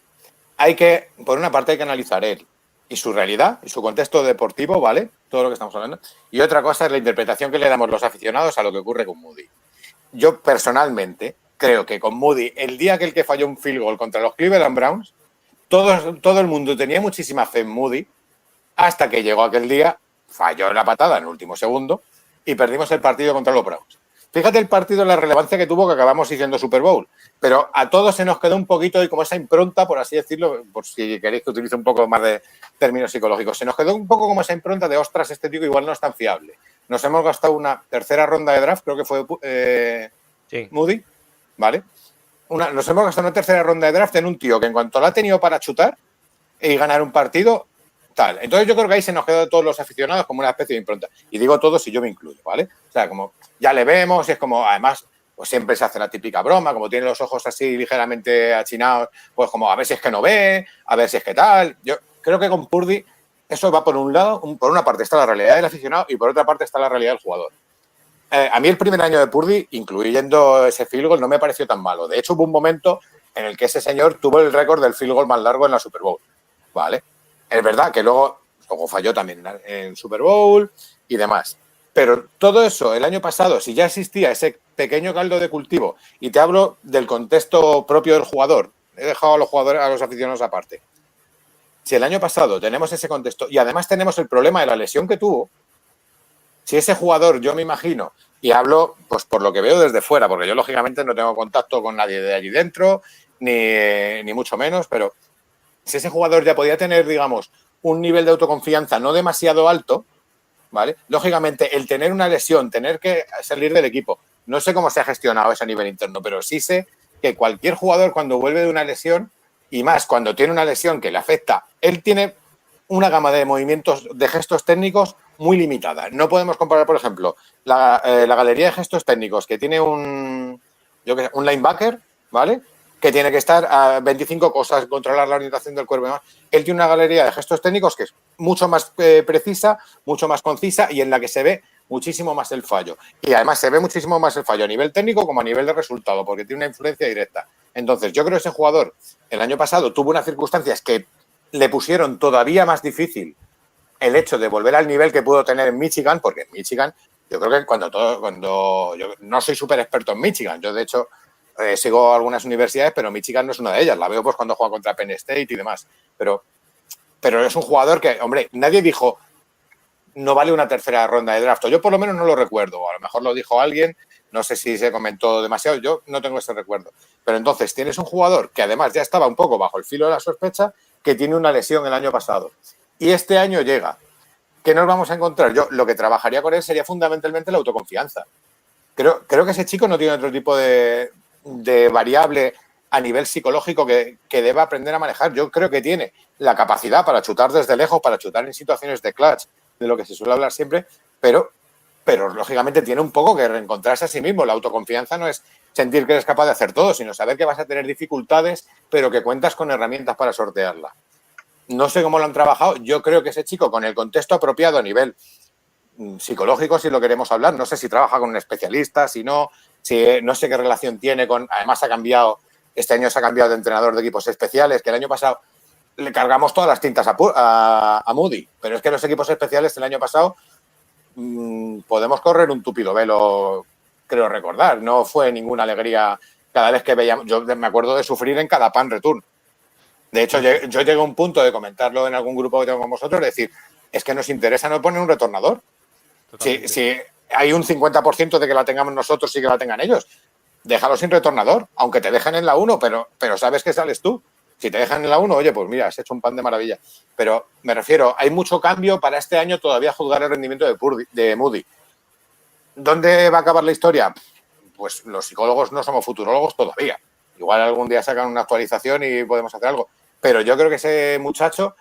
Hay que, por una parte, hay que analizar él y su realidad y su contexto deportivo, ¿vale? Todo lo que estamos hablando. Y otra cosa es la interpretación que le damos los aficionados a lo que ocurre con Moody. Yo, personalmente, creo que con Moody, el día que falló un field goal contra los Cleveland Browns, todo el mundo tenía muchísima fe en Moody hasta que llegó aquel día, falló la patada en el último segundo y perdimos el partido contra los Browns. Fíjate el partido, la relevancia que tuvo, que acabamos siendo Super Bowl. Pero a todos se nos quedó un poquito de como esa impronta, por así decirlo, por si queréis que utilice un poco más de términos psicológicos. Se nos quedó un poco como esa impronta de, ostras, este tío igual no es tan fiable. Nos hemos gastado una tercera ronda de draft, creo que fue Sí. Moody, ¿vale? Nos hemos gastado una tercera ronda de draft en un tío que en cuanto la ha tenido para chutar y ganar un partido, tal. Entonces yo creo que ahí se nos quedó a todos los aficionados como una especie de impronta. Y digo todos y yo me incluyo, ¿vale? O sea, como ya le vemos y es como, además, pues siempre se hace la típica broma, como tiene los ojos así ligeramente achinados, pues como a ver si es que no ve, a ver si es que tal. Yo creo que con Purdy eso va por un lado, por una parte está la realidad del aficionado y por otra parte está la realidad del jugador. A mí el primer año de Purdy, incluyendo ese field goal, no me pareció tan malo. De hecho, hubo un momento en el que ese señor tuvo el récord del field goal más largo en la Super Bowl, ¿vale? Es verdad que luego falló también en Super Bowl y demás. Pero todo eso, el año pasado, si ya existía ese pequeño caldo de cultivo, y te hablo del contexto propio del jugador, he dejado a los jugadores, a los aficionados aparte. Si el año pasado tenemos ese contexto y además tenemos el problema de la lesión que tuvo, si ese jugador, yo me imagino, y hablo pues por lo que veo desde fuera, porque yo lógicamente no tengo contacto con nadie de allí dentro, ni mucho menos, pero si ese jugador ya podía tener, digamos, un nivel de autoconfianza no demasiado alto, ¿vale? Lógicamente, el tener una lesión, tener que salir del equipo, no sé cómo se ha gestionado ese a nivel interno, pero sí sé que cualquier jugador cuando vuelve de una lesión, y más cuando tiene una lesión que le afecta, él tiene una gama de movimientos, de gestos técnicos muy limitada. No podemos comparar, por ejemplo, la galería de gestos técnicos que tiene un linebacker, ¿vale? Que tiene que estar a 25 cosas, controlar la orientación del cuerpo y demás. Él tiene una galería de gestos técnicos que es mucho más precisa, mucho más concisa y en la que se ve muchísimo más el fallo. Y además se ve muchísimo más el fallo a nivel técnico como a nivel de resultado, porque tiene una influencia directa. Entonces, yo creo que ese jugador el año pasado tuvo unas circunstancias que le pusieron todavía más difícil el hecho de volver al nivel que pudo tener en Michigan, porque en Michigan, yo creo que cuando yo no soy súper experto en Michigan, yo de hecho sigo algunas universidades, pero Michigan no es una de ellas. La veo pues cuando juega contra Penn State y demás. Pero es un jugador que, hombre, nadie dijo no vale una tercera ronda de draft. Yo por lo menos no lo recuerdo. O a lo mejor lo dijo alguien. No sé si se comentó demasiado. Yo no tengo ese recuerdo. Pero entonces tienes un jugador que además ya estaba un poco bajo el filo de la sospecha, que tiene una lesión el año pasado. Y este año llega. ¿Qué nos vamos a encontrar? Yo lo que trabajaría con él sería fundamentalmente la autoconfianza. Creo que ese chico no tiene otro tipo de variable a nivel psicológico que deba aprender a manejar. Yo creo que tiene la capacidad para chutar desde lejos, para chutar en situaciones de clutch, de lo que se suele hablar siempre, pero lógicamente tiene un poco que reencontrarse a sí mismo. La autoconfianza no es sentir que eres capaz de hacer todo, sino saber que vas a tener dificultades, pero que cuentas con herramientas para sortearla. No sé cómo lo han trabajado. Yo creo que ese chico, con el contexto apropiado a nivel psicológico, si lo queremos hablar, no sé si trabaja con un especialista, si no sé qué relación tiene con... Además este año se ha cambiado de entrenador de equipos especiales, que el año pasado le cargamos todas las tintas a Moody, pero es que los equipos especiales el año pasado podemos correr un tupido velo, creo recordar. No fue ninguna alegría cada vez que veíamos... Yo me acuerdo de sufrir en cada punt return. De hecho, yo llegué a un punto de comentarlo en algún grupo que tengo con vosotros, de decir, es que nos interesa no poner un retornador. Si hay un 50% de que la tengamos nosotros y que la tengan ellos, déjalo sin retornador, aunque te dejen en la 1, pero sabes que sales tú. Si te dejan en la 1, oye, pues mira, has hecho un pan de maravilla. Pero me refiero, hay mucho cambio para este año todavía juzgar el rendimiento de Moody. ¿Dónde va a acabar la historia? Pues los psicólogos no somos futurólogos todavía. Igual algún día sacan una actualización y podemos hacer algo. Pero yo creo que ese muchacho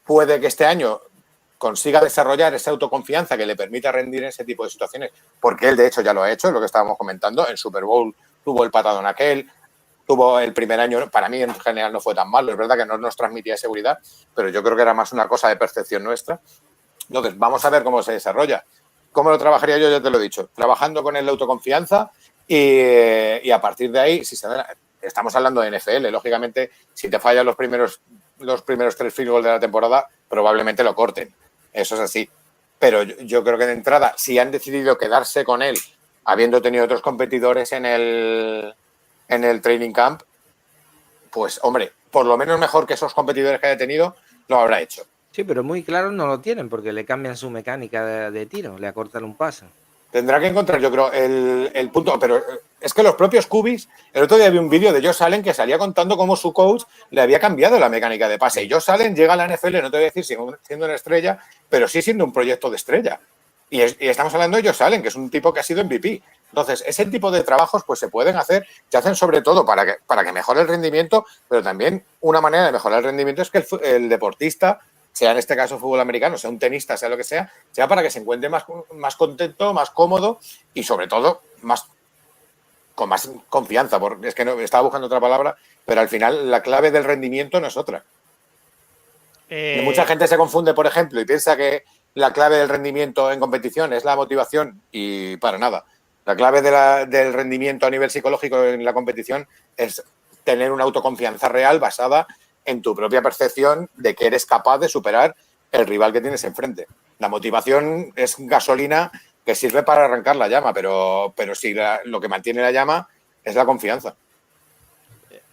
puede que este año consiga desarrollar esa autoconfianza que le permita rendir en ese tipo de situaciones, porque él de hecho ya lo ha hecho, lo que estábamos comentando, en Super Bowl tuvo el patadón aquel, tuvo el primer año, para mí en general no fue tan malo, es verdad que no nos transmitía seguridad, pero yo creo que era más una cosa de percepción nuestra. Entonces, vamos a ver cómo se desarrolla. ¿Cómo lo trabajaría yo? Ya te lo he dicho, trabajando con él la autoconfianza y a partir de ahí, si estamos hablando de NFL, lógicamente, si te fallan los primeros 3 field goals de la temporada, probablemente lo corten. Eso es así. Pero yo creo que de entrada, si han decidido quedarse con él, habiendo tenido otros competidores en el training camp, pues, hombre, por lo menos mejor que esos competidores que haya tenido, lo habrá hecho. Sí, pero muy claro no lo tienen porque le cambian su mecánica de tiro, le acortan un paso. Tendrá que encontrar, yo creo, el punto. Pero es que los propios Cubis, el otro día vi un vídeo de Josh Allen que salía contando cómo su coach le había cambiado la mecánica de pase. Y Josh Allen llega a la NFL, no te voy a decir siendo una estrella, pero sí siendo un proyecto de estrella. Y estamos hablando de Josh Allen, que es un tipo que ha sido MVP. Entonces, ese tipo de trabajos pues se pueden hacer, se hacen sobre todo para que mejore el rendimiento, pero también una manera de mejorar el rendimiento es que el deportista, sea en este caso fútbol americano, sea un tenista, sea lo que sea para que se encuentre más contento, más cómodo y sobre todo con más confianza. Porque es que no, estaba buscando otra palabra, pero al final la clave del rendimiento no es otra. Mucha gente se confunde, por ejemplo, y piensa que la clave del rendimiento en competición es la motivación y para nada. La clave del rendimiento a nivel psicológico en la competición es tener una autoconfianza real basada en tu propia percepción de que eres capaz de superar el rival que tienes enfrente. La motivación es gasolina que sirve para arrancar la llama, pero si lo que mantiene la llama es la confianza.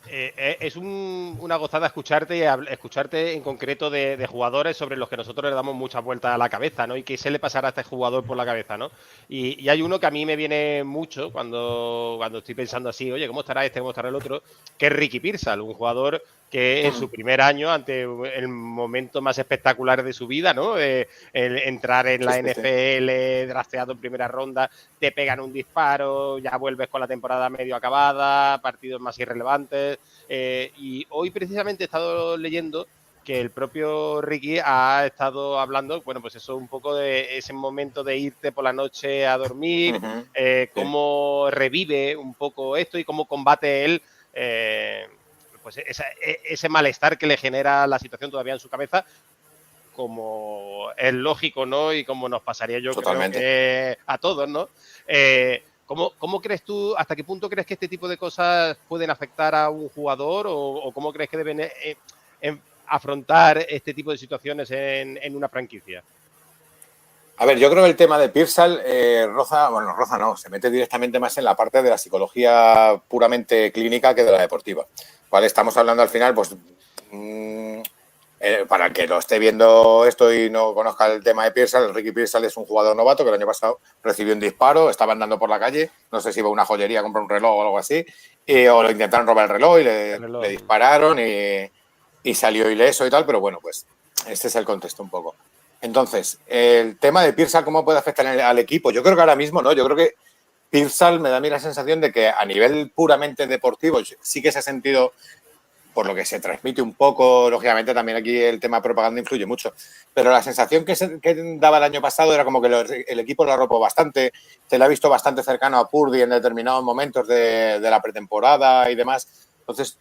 Es una gozada escucharte en concreto de jugadores sobre los que nosotros le damos muchas vueltas a la cabeza, ¿no? Y qué se le pasará a este jugador por la cabeza, ¿no? Y hay uno que a mí me viene mucho cuando estoy pensando así, oye, ¿cómo estará este, cómo estará el otro? Que es Ricky Pearsall, un jugador que en su primer año, ante el momento más espectacular de su vida, ¿no? El entrar en la NFL, drafteado en primera ronda, te pegan un disparo, ya vuelves con la temporada medio acabada, partidos más irrelevantes. Y hoy precisamente he estado leyendo que el propio Ricky ha estado hablando, bueno, pues eso un poco de ese momento de irte por la noche a dormir, cómo revive un poco esto y cómo combate él pues ese malestar que le genera la situación todavía en su cabeza, como es lógico, ¿no? Y como nos pasaría yo creo que a todos, ¿no? ¿Cómo crees tú, hasta qué punto crees que este tipo de cosas pueden afectar a un jugador o cómo crees que deben afrontar este tipo de situaciones en una franquicia? A ver, yo creo que el tema de Pearsall roza no, se mete directamente más en la parte de la psicología puramente clínica que de la deportiva. ¿Vale? Estamos hablando al final, pues, para el que lo esté viendo esto y no conozca el tema de Pearsall, Ricky Pearsall es un jugador novato que el año pasado recibió un disparo, estaba andando por la calle, no sé si iba a una joyería a comprar un reloj o algo así, o lo intentaron robar el reloj y le dispararon y salió ileso y tal, pero bueno, pues este es el contexto un poco. Entonces, el tema de Pearsall, ¿cómo puede afectar al equipo? Yo creo que ahora mismo no, yo creo que Pearsall me da a mí la sensación de que a nivel puramente deportivo sí que se ha sentido, por lo que se transmite un poco, lógicamente también aquí el tema de propaganda influye mucho, pero la sensación que daba el año pasado era como que el equipo lo arropó bastante, se le ha visto bastante cercano a Purdy en determinados momentos de la pretemporada y demás. Entonces,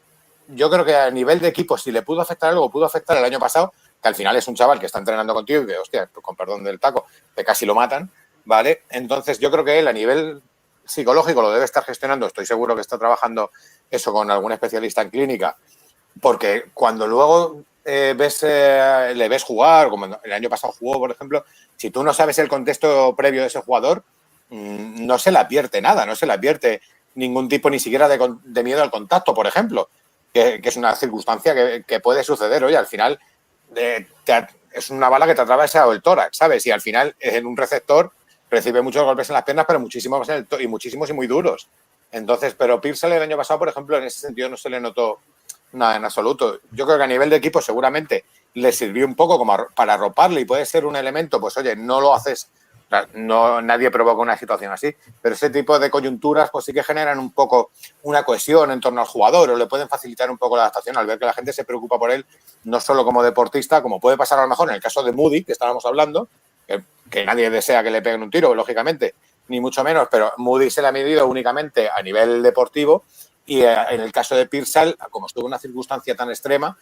yo creo que a nivel de equipo, si le pudo afectar algo, pudo afectar el año pasado, que al final es un chaval que está entrenando contigo y que, hostia, con perdón del taco, que casi lo matan, ¿vale? Entonces, yo creo que él a nivel psicológico lo debe estar gestionando, estoy seguro que está trabajando eso con algún especialista en clínica, porque cuando luego le ves jugar, como el año pasado jugó, por ejemplo, si tú no sabes el contexto previo de ese jugador, no se le advierte nada, no se le advierte ningún tipo ni siquiera de miedo al contacto, por ejemplo, que es una circunstancia que puede suceder. Oye, al final es una bala que te atraviesa el tórax, ¿sabes? Y al final en un receptor recibe muchos golpes en las piernas, pero muchísimos y muy duros. Entonces, pero Pearsall el año pasado, por ejemplo, en ese sentido no se le notó nada en absoluto. Yo creo que a nivel de equipo seguramente le sirvió un poco como para arroparle y puede ser un elemento, pues oye, no lo haces O sea, no, nadie provoca una situación así, pero ese tipo de coyunturas pues sí que generan un poco una cohesión en torno al jugador o le pueden facilitar un poco la adaptación al ver que la gente se preocupa por él, no solo como deportista, como puede pasar a lo mejor en el caso de Moody, que estábamos hablando, que nadie desea que le peguen un tiro, lógicamente, ni mucho menos, pero Moody se le ha medido únicamente a nivel deportivo y en el caso de Pearsall, como estuvo en una circunstancia tan extrema,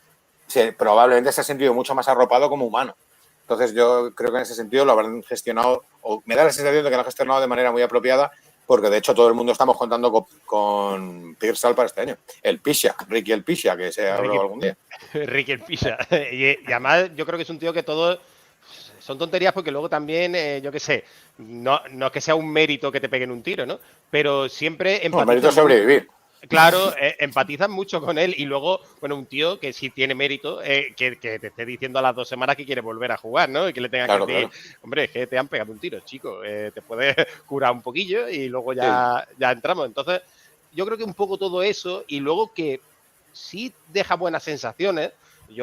probablemente se ha sentido mucho más arropado como humano. Entonces yo creo que en ese sentido lo habrán gestionado, o me da la sensación de que lo han gestionado de manera muy apropiada, porque de hecho todo el mundo estamos contando con Pearsall para este año. El Pisha, Ricky el Pisha, que se habló algún día. Ricky el Pisha. Y además yo creo que es un tío que todos son tonterías porque luego también, yo qué sé, no es que sea un mérito que te peguen un tiro, ¿no? Pero siempre el mérito es sobrevivir. Claro, empatizan mucho con él y luego, bueno, un tío que sí tiene mérito, que te esté diciendo a las 2 semanas que quiere volver a jugar, ¿no? Y que le tenga que decir, hombre, es que te han pegado un tiro, chico, te puedes curar un poquillo y luego ya entramos. Entonces, yo creo que un poco todo eso y luego que sí deja buenas sensaciones.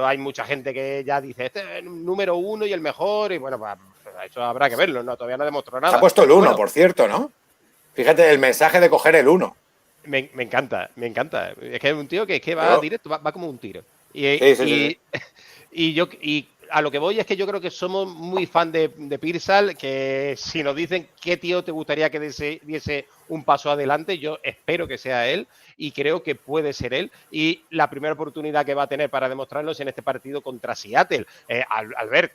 Hay mucha gente que ya dice, este es el número 1 y el mejor y bueno, pues eso habrá que verlo, ¿no? Todavía no demostró nada. Se ha puesto el 1, por cierto, ¿no? Fíjate el mensaje de coger el 1. Me encanta, me encanta. Es que es un tío que va directo, va como un tiro. Sí. Y a lo que voy es que yo creo que somos muy fan de Pearsall, que si nos dicen qué tío te gustaría que diese un paso adelante, yo espero que sea él y creo que puede ser él. Y la primera oportunidad que va a tener para demostrarlo es en este partido contra Seattle. Albert,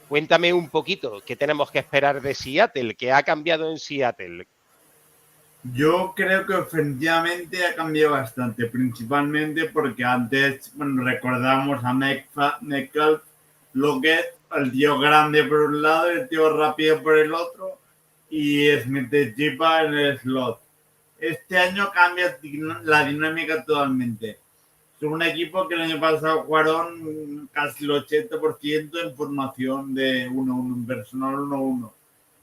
cuéntame un poquito qué tenemos que esperar de Seattle, qué ha cambiado en Seattle. Yo creo que ofensivamente ha cambiado bastante, principalmente porque antes, bueno, recordamos a Metcalf, Lockett, el tío grande por un lado y el tío rápido por el otro, y Smith-Njigba en el slot. Este año cambia la dinámica totalmente. Es un equipo que el año pasado jugaron casi el 80% en formación de 1-1, en personal 1-1.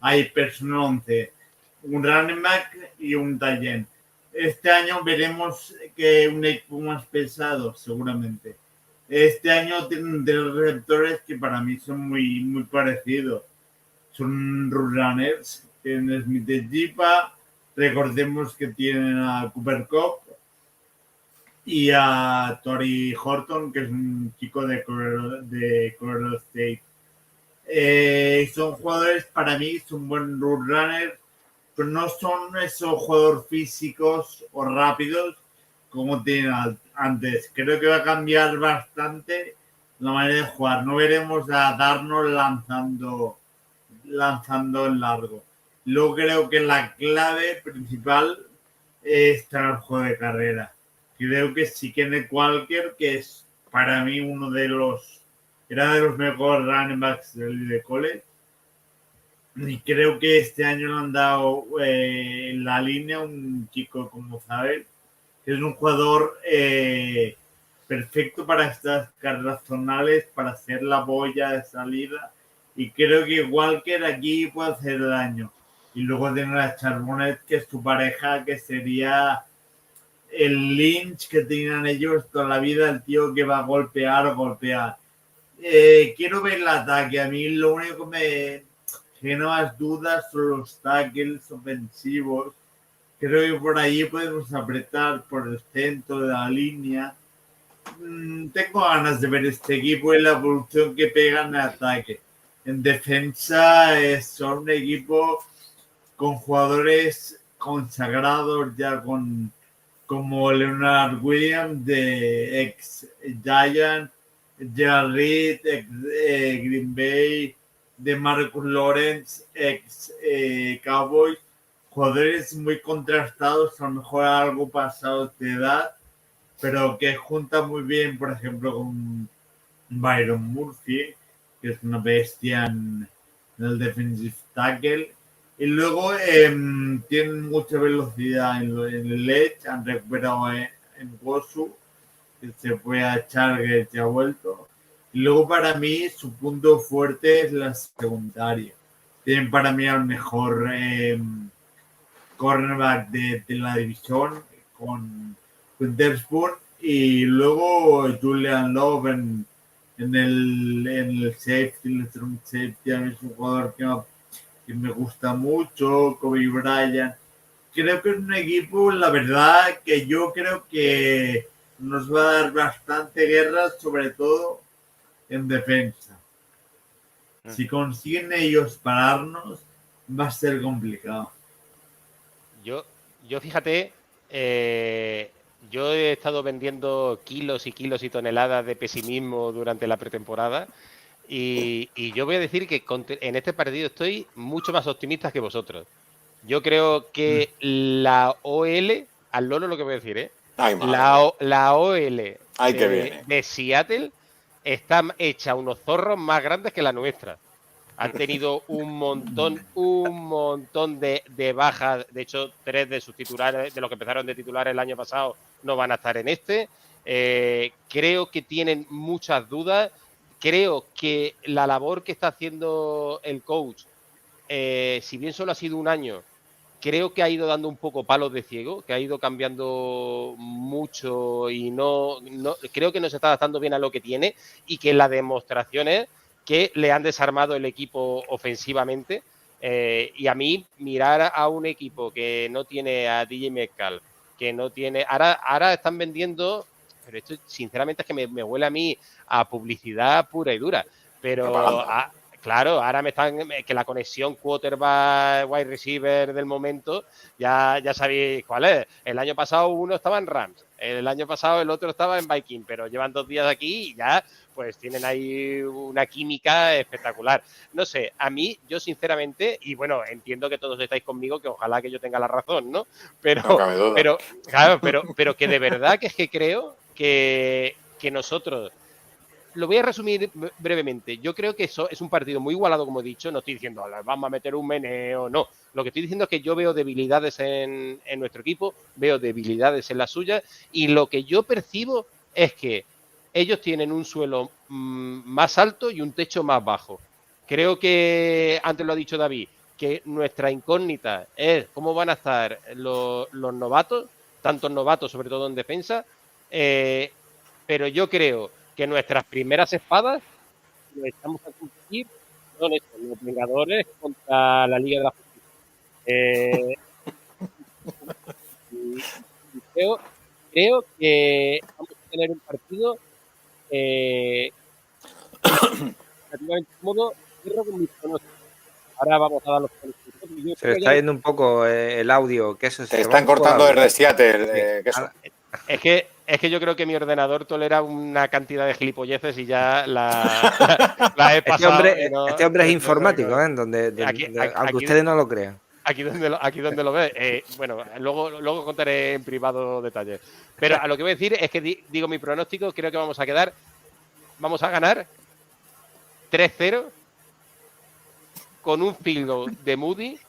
Hay personal 11. Un running back y un tight end. Este año veremos que un equipo más pesado, seguramente. Este año tienen 3 receptores que para mí son muy, muy parecidos. Son runners. Tienen Smith-Njigba, recordemos que tienen a Cooper Kupp y a Torrey Horton, que es un chico de Colorado State. Son jugadores, para mí, son buen runner, pero no son esos jugadores físicos o rápidos como tienen antes. Creo que va a cambiar bastante la manera de jugar. No veremos a Darnold lanzando en largo. Luego creo que la clave principal está el juego de carrera. Creo que sí que en Walker, que es para mí era de los mejores running backs de college. Y creo que este año le han dado en la línea un chico como Zabel, que es un jugador perfecto para estas carreras zonales, para hacer la boya de salida. Y creo que Walker aquí puede hacer daño. Y luego tener a Charbonnet, que es su pareja, que sería el Lynch que tenían ellos toda la vida, el tío que va a golpear. Quiero ver el ataque. A mí lo único que no más dudas son los tackles ofensivos. Creo que por ahí podemos apretar por el centro de la línea. Tengo ganas de ver este equipo y la evolución que pegan en ataque. En defensa son un equipo con jugadores consagrados ya como Leonard Williams de ex Giant, Gerald Reed, ex Green Bay, de Marcus Lawrence, ex Cowboys, jugadores muy contrastados, a lo mejor algo pasados de edad, pero que juntan muy bien, por ejemplo, con Byron Murphy, que es una bestia en el defensive tackle. Y luego tienen mucha velocidad en el edge, han recuperado en Wosu, que se fue a Chargers y ha vuelto. Y luego para mí su punto fuerte es la secundaria. Tienen para mí al mejor cornerback de la división con Witherspoon y luego Julian Love en el safety, el strong safety, es un jugador que me gusta mucho, Kobe Bryant. Creo que es un equipo, la verdad, que yo creo que nos va a dar bastante guerra, sobre todo en defensa. Si consiguen ellos pararnos, va a ser complicado. Yo fíjate, yo he estado vendiendo kilos y kilos y toneladas de pesimismo durante la pretemporada y yo voy a decir que en este partido estoy mucho más optimista que vosotros. Yo creo que la OL, al loro lo que voy a decir, ¿eh? Ay, madre. La OL Ay, qué bien. de Seattle está hecha unos zorros más grandes que la nuestra. Han tenido un montón de bajas. De hecho, 3 de sus titulares, de los que empezaron de titular el año pasado, no van a estar en este. Creo que tienen muchas dudas. Creo que la labor que está haciendo el coach, si bien solo ha sido un año, creo que ha ido dando un poco palos de ciego, que ha ido cambiando mucho y no creo que no se está adaptando bien a lo que tiene y que las demostraciones que le han desarmado el equipo ofensivamente. Y a mí, mirar a un equipo que no tiene a DJ Metcalf, que no tiene... Ahora están vendiendo, pero esto sinceramente es que me huele a mí a publicidad pura y dura. Pero claro, ahora me están... Que la conexión quarterback-wide receiver del momento, ya sabéis cuál es. El año pasado uno estaba en Rams, el año pasado el otro estaba en Viking, pero llevan 2 días aquí y ya pues tienen ahí una química espectacular. No sé, a mí, yo sinceramente, y bueno, entiendo que todos estáis conmigo, que ojalá que yo tenga la razón, ¿no? Pero, No cabe duda. Claro, pero que de verdad que es que creo que nosotros... Lo voy a resumir brevemente. Yo creo que eso es un partido muy igualado, como he dicho. No estoy diciendo, vamos a meter un meneo, no. Lo que estoy diciendo es que yo veo debilidades en nuestro equipo, veo debilidades en la suya, y lo que yo percibo es que ellos tienen un suelo más alto y un techo más bajo. Creo que, antes lo ha dicho David, que nuestra incógnita es cómo van a estar los novatos, tantos novatos, sobre todo en defensa, pero yo creo que nuestras primeras espadas lo estamos a competir son estos, los Vengadores contra la Liga de la Justicia. Y creo que vamos a tener un partido relativamente cómodo. Cierro con mis pronósticos. Ahora vamos a dar los pronósticos. Se le está yendo un poco el audio. Que eso Te están cortando desde Seattle. Es que yo creo que mi ordenador tolera una cantidad de gilipolleces y ya la he pasado. Este hombre es informático, ¿eh? Aunque ustedes no lo crean. Aquí donde lo ves. Bueno, luego contaré en privado detalles. Pero a lo que voy a decir es que digo mi pronóstico, creo que vamos a ganar 3-0 con un field goal de Moody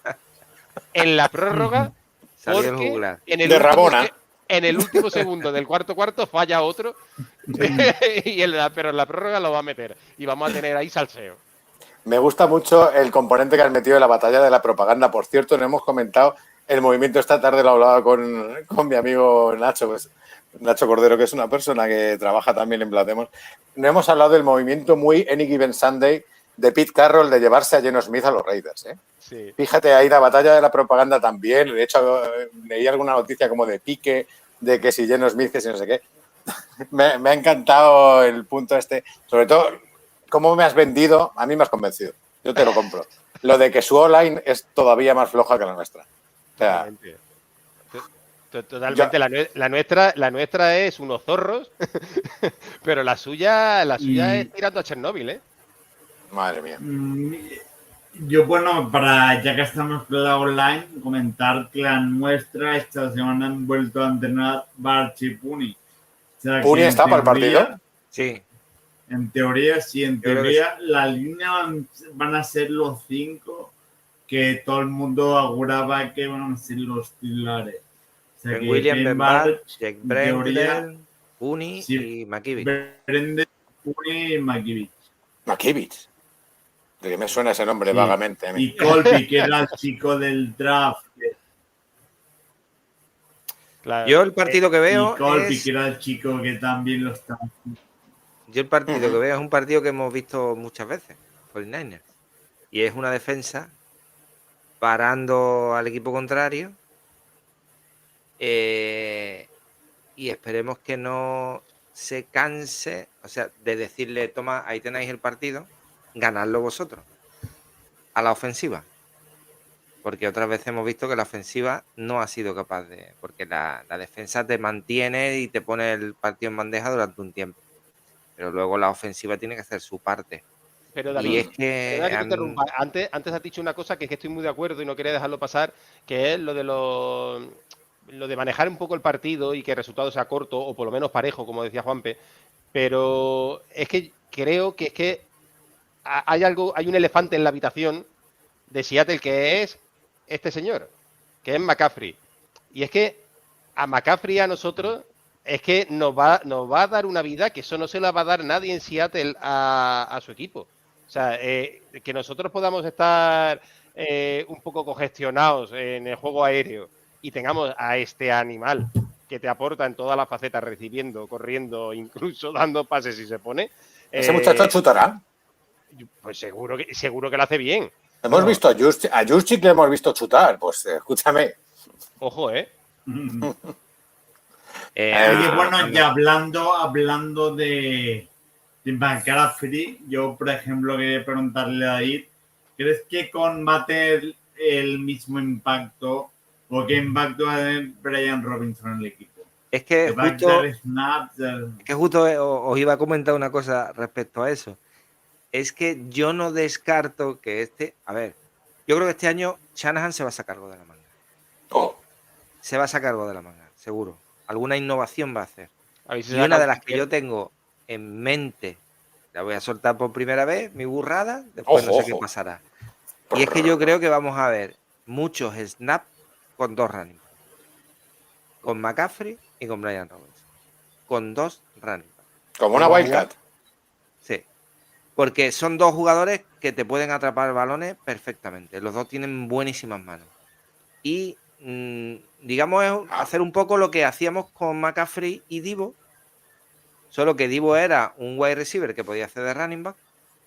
en la prórroga. Porque en el último segundo del cuarto falla otro, pero en la prórroga lo va a meter y vamos a tener ahí salseo. Me gusta mucho el componente que has metido en la batalla de la propaganda. Por cierto, no hemos comentado el movimiento esta tarde, lo hablaba con mi amigo Nacho, pues, Nacho Cordero, que es una persona que trabaja también en Blasdemos. No hemos hablado del movimiento muy Any Given Sunday de Pete Carroll de llevarse a Geno Smith a los Raiders. Sí. Fíjate, ahí la batalla de la propaganda también. De hecho, leí alguna noticia como de pique, de que si Geno Smith, que si no sé qué. Me ha encantado el punto este. Sobre todo, cómo me has vendido, a mí me has convencido. Yo te lo compro. Lo de que su online es todavía más floja que la nuestra. O sea, totalmente. La nuestra es unos zorros, pero la suya es tirando a Chernóbil, ¿eh? Madre mía. Yo, bueno, ya que estamos con la online, comentar que la nuestra esta semana han vuelto a entrenar Barch y Puni. O sea, ¿Puni está para el partido? Sí. En teoría, sí. En teoría, la línea van a ser los 5 que todo el mundo auguraba que van a ser los titulares. O sea, que William, Ben Barch, Jack Brendel, Puni y McKivic. Brendel, Puni y McKivic. McKivic. De que me suena ese nombre vagamente a mí. Y Colby, que era el chico del draft. Claro. Yo el partido que veo y Colby, que era el chico que también lo está. Yo el partido que veo es un partido que hemos visto muchas veces, 49ers. Y es una defensa parando al equipo contrario. Y esperemos que no se canse, o sea, de decirle, toma, ahí tenéis el partido, ganadlo vosotros a la ofensiva. Porque otras veces hemos visto que la ofensiva no ha sido capaz de... Porque la defensa te mantiene y te pone el partido en bandeja durante un tiempo. Pero luego la ofensiva tiene que hacer su parte. Pero Y David, es que... perdona que te interrumpa. Antes has dicho una cosa que es que estoy muy de acuerdo y no quería dejarlo pasar, que es lo de manejar un poco el partido y que el resultado sea corto o por lo menos parejo, como decía Juanpe. Pero es que creo que hay un elefante en la habitación de Seattle que es este señor, que es McCaffrey. Y es que a McCaffrey a nosotros es que nos va a dar una vida que eso no se la va a dar nadie en Seattle a su equipo. O sea, que nosotros podamos estar un poco congestionados en el juego aéreo y tengamos a este animal que te aporta en todas las facetas, recibiendo, corriendo, incluso dando pases si se pone. Ese muchacho chutará. Pues seguro que lo hace bien. Hemos visto a Juszczyk, le hemos visto chutar. Pues escúchame. Ojo, Oye, Ah, bueno, ya hablando de McCaffrey, yo, por ejemplo, quería preguntarle a David, ¿crees que con va a tener el mismo impacto o qué impacto va a tener Brian Robinson en el equipo? es que ¿Va a justo, quitar snaps? os iba a comentar una cosa respecto a eso. Es que yo no descarto que a ver, yo creo que este año Shanahan se va a sacar algo de la manga. Oh, Se va a sacar algo de la manga, seguro. Alguna innovación va a hacer. a ver si Y se una saca de las que yo tengo en mente, la voy a soltar por primera vez, mi burrada, después no sé qué pasará. Y es que yo creo que vamos a ver muchos snaps con dos running backs. Con McCaffrey y con Brian Robinson. Con dos running backs. como una Wildcat. Sí. Porque son dos jugadores que te pueden atrapar balones perfectamente. Los dos tienen buenísimas manos. Y digamos, es hacer un poco lo que hacíamos con McCaffrey y Divo, solo que Divo era un wide receiver que podía hacer de running back,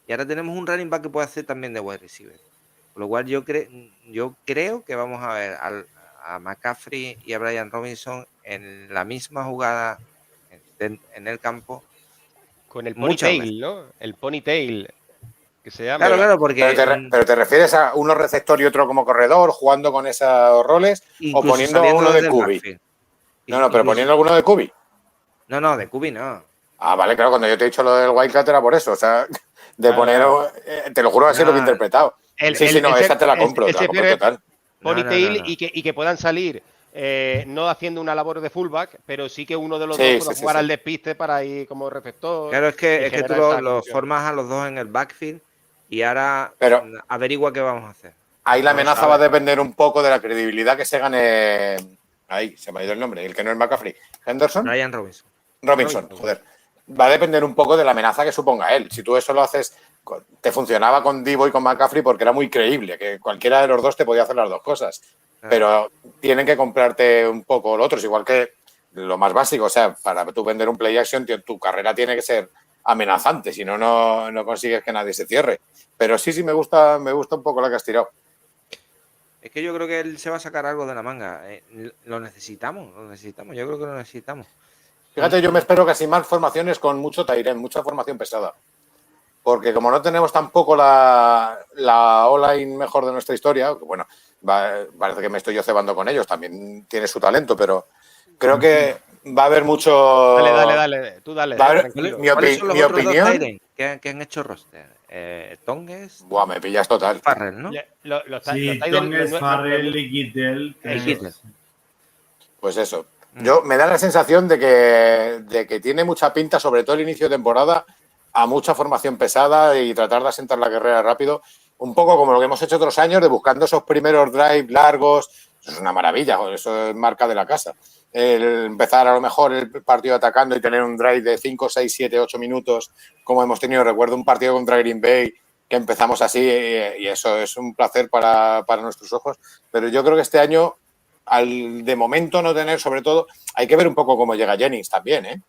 y ahora tenemos un running back que puede hacer también de wide receiver. Por lo cual yo creo que vamos a ver a McCaffrey y a Brian Robinson en la misma jugada en el campo. con el muchas ponytail, ¿no? El ponytail que se llama. Claro, porque Pero te refieres a uno receptor y otro como corredor, jugando con esos roles, o incluso poniendo saliendo uno de desde el Cubi. backfield. No, pero Incluso- poniendo alguno de Cubi. No, de Cubi no. Ah, vale, claro, cuando yo te he dicho lo del Wildcat era por eso, o sea, de Claro, poner, te lo juro, así es lo que he interpretado. Sí, esa te la compro, total. Ponytail No. y que puedan salir no haciendo una labor de fullback, pero sí que uno de los Sí, dos pueda sí, jugar sí. al despiste para ir como receptor. Claro, es que tú generar esa los conexión. formas a los dos en el backfield y ahora Pero averigua qué vamos a hacer. ahí la No lo amenaza sabe. va a depender un poco de la credibilidad que se gane. Ahí, se me ha ido el nombre, el que no es McCaffrey. ¿Henderson? Brian Robinson. Robinson, joder. Va a depender un poco de la amenaza que suponga él. Si tú eso lo haces, te funcionaba con Divo y con McCaffrey porque era muy creíble, que cualquiera de los dos te podía hacer las dos cosas. Pero tienen que comprarte un poco los otros, igual que lo más básico. O sea, para tú vender un play action, tu carrera tiene que ser amenazante, si no, no consigues que nadie se cierre. Pero sí, me gusta un poco la que has tirado. Es que yo creo que él se va a sacar algo de la manga. Lo necesitamos. Yo creo que lo necesitamos. Fíjate, yo me espero casi más formaciones con mucho Tyren, mucha formación pesada. Porque como no tenemos tampoco la O-line mejor de nuestra historia, bueno, parece que me estoy yo cebando con ellos, también tiene su talento, pero creo que va a haber mucho... Dale, tú dale. Va a haber- Tranquilo. ¿Cuáles son los mi otros dos opinión- Tyren que han hecho roster? Tongues, Buah, me pillas total. Farrell, ¿no? Sí, Tyler- Tongues, los- Farrell y Kittel. El Kittel. Pues eso. Me da la sensación de que tiene mucha pinta, sobre todo el inicio de temporada, a mucha formación pesada y tratar de asentar la carrera rápido. Un poco como lo que hemos hecho otros años, de buscando esos primeros drives largos. Eso es una maravilla, joder, eso es marca de la casa. El empezar a lo mejor el partido atacando y tener un drive de 5, 6, 7, 8 minutos, como hemos tenido. Recuerdo un partido contra Green Bay que empezamos así y eso es un placer para nuestros ojos. Pero yo creo que este año, al de momento no tener, sobre todo, hay que ver un poco cómo llega Jennings también, ¿eh?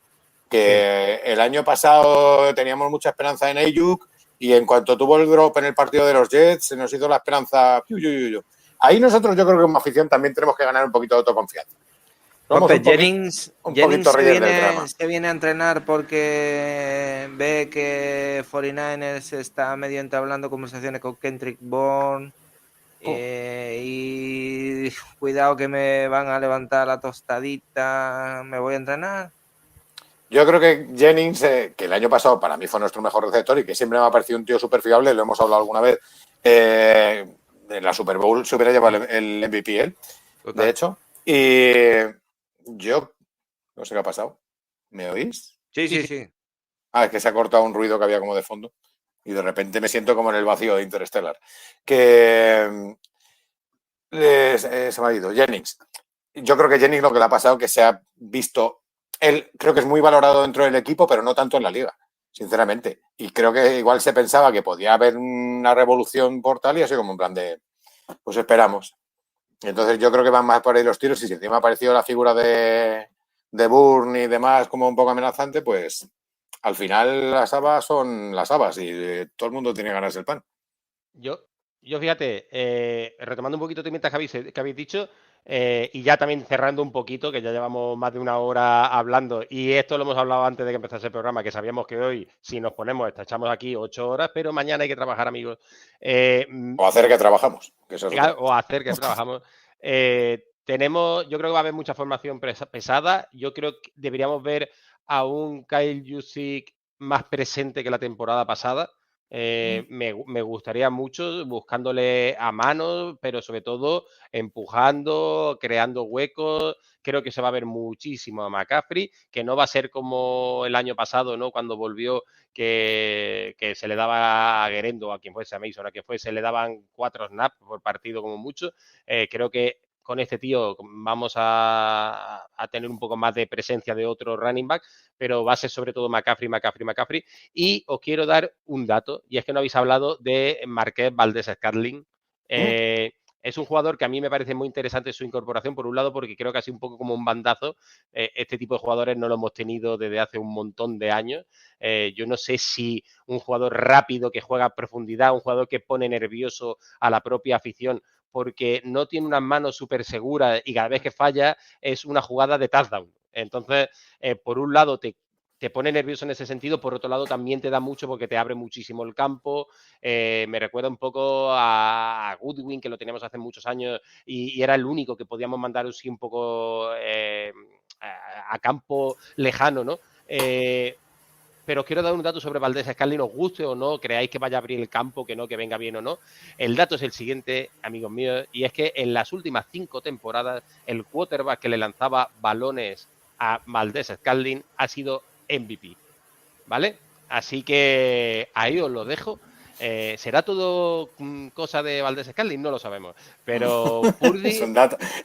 Que el año pasado teníamos mucha esperanza en Ayuk y en cuanto tuvo el drop en el partido de los Jets, se nos hizo la esperanza. ahí nosotros yo creo que como afición también tenemos que ganar un poquito de autoconfianza. Somos Juanpe, un poquito- Jennings, un Jennings poquito se reyes del drama. viene a entrenar porque ve que 49ers está medio entablando conversaciones con Kendrick Bourne y cuidado que me van a levantar la tostadita, me voy a entrenar. Yo creo que Jennings, que el año pasado para mí fue nuestro mejor receptor y que siempre me ha parecido un tío súper fiable, lo hemos hablado alguna vez, en la Super Bowl se hubiera llevado el MVP él, Total. de hecho. Y yo no sé qué ha pasado. ¿Me oís? Sí. Ah, es que se ha cortado un ruido que había como de fondo y de repente me siento como en el vacío de Interstellar. Que se me ha ido. Jennings. Yo creo que Jennings lo que le ha pasado es que se ha visto, él creo que es muy valorado dentro del equipo, pero no tanto en la liga, sinceramente. Y creo que igual se pensaba que podía haber una revolución por tal y así como en plan de, pues esperamos. Entonces yo creo que van más por ahí los tiros y si encima ha aparecido la figura de Bourne y demás como un poco amenazante, pues al final las habas son las habas y todo el mundo tiene ganas del pan. Yo fíjate, retomando un poquito temas que habéis dicho, y ya también cerrando un poquito, que ya llevamos más de una hora hablando, y esto lo hemos hablado antes de que empezase el programa, que sabíamos que hoy, si nos ponemos, echamos aquí 8 horas, pero mañana hay que trabajar, amigos. O hacer que trabajamos, que eso es otra. O hacer que trabajamos. Yo creo que va a haber mucha formación pesada. Yo creo que deberíamos ver a un Kyle Juszczyk más presente que la temporada pasada. Me gustaría mucho buscándole a mano, pero sobre todo empujando, creando huecos. Creo que se va a ver muchísimo a McCaffrey, que no va a ser como el año pasado, ¿no? Cuando volvió, que se le daba a Guerendo, a quien fuese, a Mason, a quien fuese, le daban 4 snaps por partido como mucho. Creo que con este tío vamos a tener un poco más de presencia de otro running back, pero va a ser sobre todo McCaffrey. Y os quiero dar un dato, y es que no habéis hablado de Marqués Valdes-Scantling. Es un jugador que a mí me parece muy interesante su incorporación, por un lado, porque creo que ha sido un poco como un bandazo. Este tipo de jugadores no lo hemos tenido desde hace un montón de años. Yo no sé si un jugador rápido que juega a profundidad, un jugador que pone nervioso a la propia afición, porque no tiene unas manos súper seguras y cada vez que falla es una jugada de touchdown. Entonces, por un lado te pone nervioso en ese sentido, por otro lado también te da mucho porque te abre muchísimo el campo. Me recuerda un poco a Goodwin, que lo teníamos hace muchos años y era el único que podíamos mandar así un poco a campo lejano, ¿no? Pero os quiero dar un dato sobre Valdes-Scantling, os guste o no, creáis que vaya a abrir el campo, que no, que venga bien o no. El dato es el siguiente, amigos míos, y es que en las últimas 5 temporadas el quarterback que le lanzaba balones a Valdes-Scantling ha sido MVP, ¿vale? Así que ahí os lo dejo. ¿Será todo cosa de Valdes-Scantling? No lo sabemos. Pero Purdy...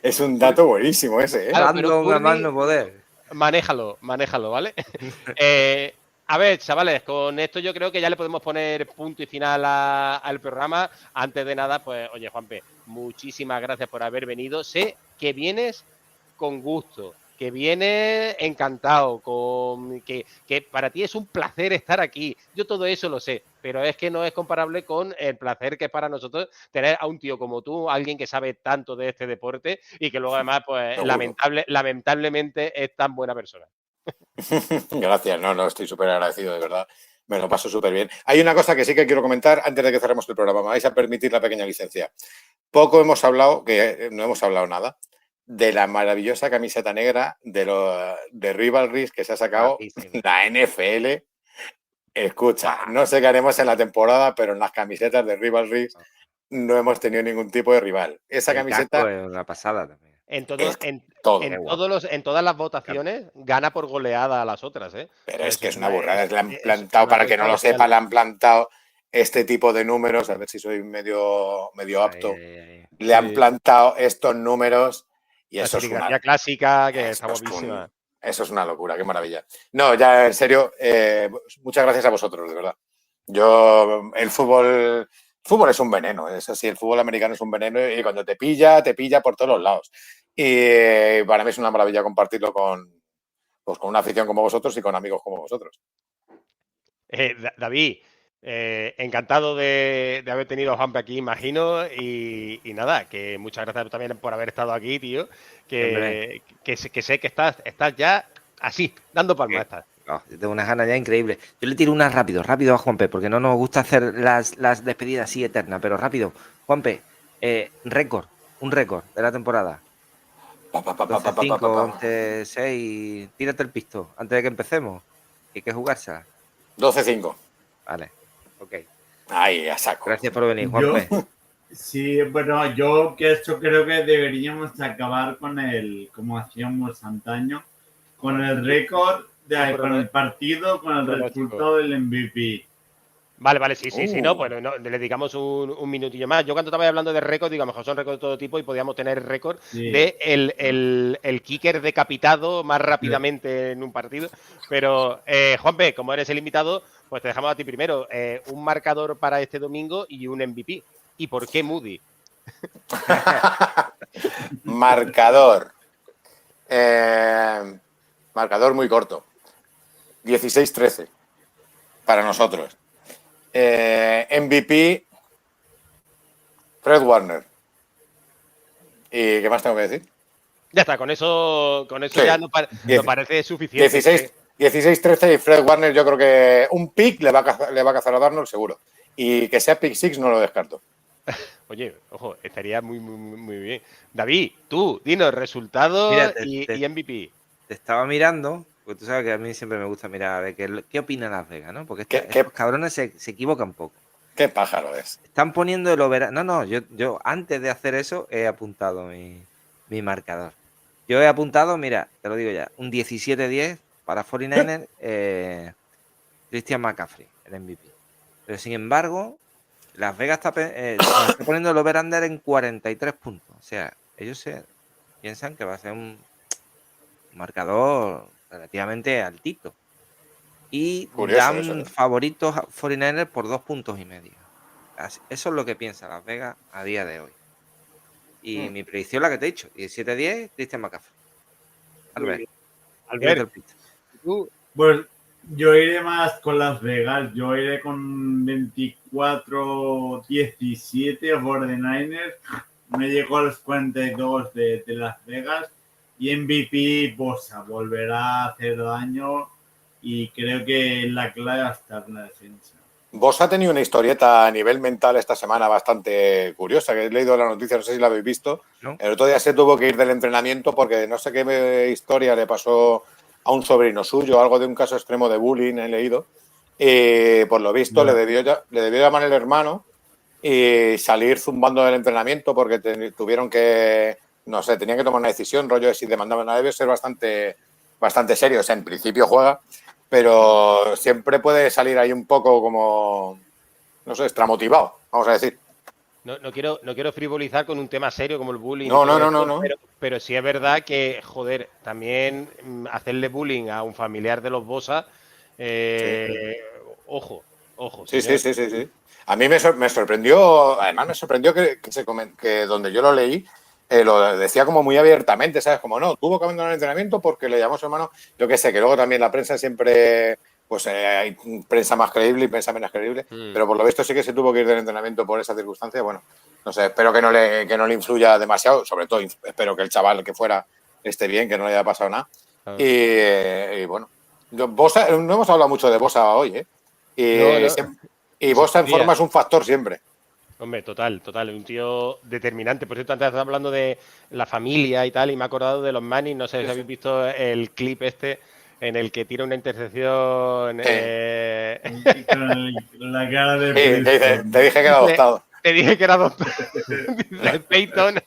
es un dato buenísimo ese, ¿eh? Claro, pero Random a Purdy, más no poder. manéjalo, ¿vale? A ver, chavales, con esto yo creo que ya le podemos poner punto y final al programa. Antes de nada, pues, oye, Juanpe, muchísimas gracias por haber venido. Sé que vienes con gusto, que vienes encantado, que para ti es un placer estar aquí. Yo todo eso lo sé, pero es que no es comparable con el placer que es para nosotros tener a un tío como tú, alguien que sabe tanto de este deporte y que luego además, pues, lamentablemente es tan buena persona. Gracias, no, estoy súper agradecido, de verdad. Me lo paso súper bien. Hay una cosa que sí que quiero comentar antes de que cerremos el programa. Me vais a permitir la pequeña licencia. Poco hemos hablado, que no hemos hablado nada, de la maravillosa camiseta negra de Rivalries que se ha sacado la NFL. Escucha, no sé qué haremos en la temporada, pero en las camisetas de Rivalries no hemos tenido ningún tipo de rival. Esa camiseta es una pasada también. En todas las votaciones gana por goleada a las otras, ¿eh? Pero es que es una burrada. Le han plantado, para el que no lo sepa, le han plantado este tipo de números. A ver si soy medio apto. Le han plantado estos números y eso es una clásica que está guapísima. Eso es una locura, qué maravilla. No, ya en serio, muchas gracias a vosotros, de verdad. El fútbol es un veneno, es así, el fútbol americano es un veneno y cuando te pilla por todos los lados. Y para mí es una maravilla compartirlo con una afición como vosotros y con amigos como vosotros. David, Encantado de haber tenido a Juanpe aquí, imagino, y nada, que muchas gracias también por haber estado aquí, tío, Hombre. que sé que estás ya así, dando palmas. Estás. Oh, yo tengo unas ganas ya increíbles. Yo le tiro unas rápido a Juanpe, porque no nos gusta hacer las despedidas así eternas, pero rápido. Juanpe, un récord de la temporada. 12-5, 11-6, tírate el pisto antes de que empecemos. Hay que jugársela. 12-5. Vale, ok. Ahí, a saco. Gracias por venir, Juanpe. Sí, bueno, yo que esto creo que deberíamos acabar con el, como hacíamos antaño, con el récord, con el partido, con el resultado del MVP. Vale, sí, no, pues no, le dedicamos un minutillo más. Yo cuando estaba hablando de récord, digo, a lo mejor son récords de todo tipo y podíamos tener récord de el kicker decapitado más rápidamente en un partido. Pero, Juanpe, como eres el invitado, pues te dejamos a ti primero un marcador para este domingo y un MVP. ¿Y por qué Moody? Marcador. Marcador muy corto. 16-13 para nosotros. MVP Fred Warner. ¿Y qué más tengo que decir? Ya está, con eso sí. Ya nos parece suficiente. 16-13 y Fred Warner, yo creo que un pick le va a cazar a Darnold seguro. Y que sea pick six no lo descarto. Oye, ojo, estaría muy bien. David, tú, dinos resultados y MVP. Te estaba mirando, porque tú sabes que a mí siempre me gusta mirar a ver qué opina Las Vegas, ¿no? Porque estos cabrones se equivocan poco. ¿Qué pájaro es? Están poniendo el over... No, yo antes de hacer eso he apuntado mi marcador. Yo he apuntado, mira, te lo digo ya, un 17-10 para 49ers, Christian McCaffrey, el MVP. Pero sin embargo, Las Vegas está poniendo el over-under en 43 puntos. O sea, ellos piensan que va a ser un marcador relativamente altito. Y curioso, dan eso, ¿eh? favoritos a 49ers por 2,5 puntos. Eso es lo que piensa Las Vegas a día de hoy. Y mi predicción, la que te he dicho, 17-10, Christian McCaffrey. Albert, ¿tú? Pues yo iré más con Las Vegas. Yo iré con 24-17 a 49ers. Me llegó a los 42 de Las Vegas. Y MVP, Bosa, volverá a hacer daño. Y creo que la clave va a estar en la defensa. Vos ha tenido una historieta a nivel mental esta semana bastante curiosa, que he leído la noticia, no sé si la habéis visto. ¿No? El otro día se tuvo que ir del entrenamiento porque no sé qué historia le pasó a un sobrino suyo, algo de un caso extremo de bullying, he leído. Y por lo visto le debió llamar el hermano y salir zumbando del entrenamiento porque tuvieron que, no sé, tenían que tomar una decisión, rollo de si demandaban. Debe ser bastante serio. O sea, en principio juega, pero siempre puede salir ahí un poco como, no sé, extramotivado, vamos a decir. No quiero frivolizar con un tema serio como el bullying. No. Pero sí es verdad que, joder, también hacerle bullying a un familiar de los Bosa, ojo. Sí. A mí me sorprendió, además me sorprendió que donde yo lo leí, lo decía como muy abiertamente, ¿sabes? Como no, tuvo que abandonar el entrenamiento porque le llamó a su hermano. Yo qué sé, que luego también la prensa siempre, pues hay prensa más creíble y prensa menos creíble, pero por lo visto sí que se tuvo que ir del entrenamiento por esa circunstancia. Bueno, no sé, espero que no le influya demasiado, sobre todo espero que el chaval que fuera esté bien, que no le haya pasado nada. Y bueno, Bosa, no hemos hablado mucho de Bosa hoy, ¿eh? Y Bosa en forma es un factor siempre. Hombre, total, un tío determinante. Por cierto, antes estaba hablando de la familia y tal, y me he acordado de los Manning. No sé si habéis visto el clip este en el que tira una intercepción. Con la cara de te dije que era adoptado. Te dije que era adoptado. Dice Peyton.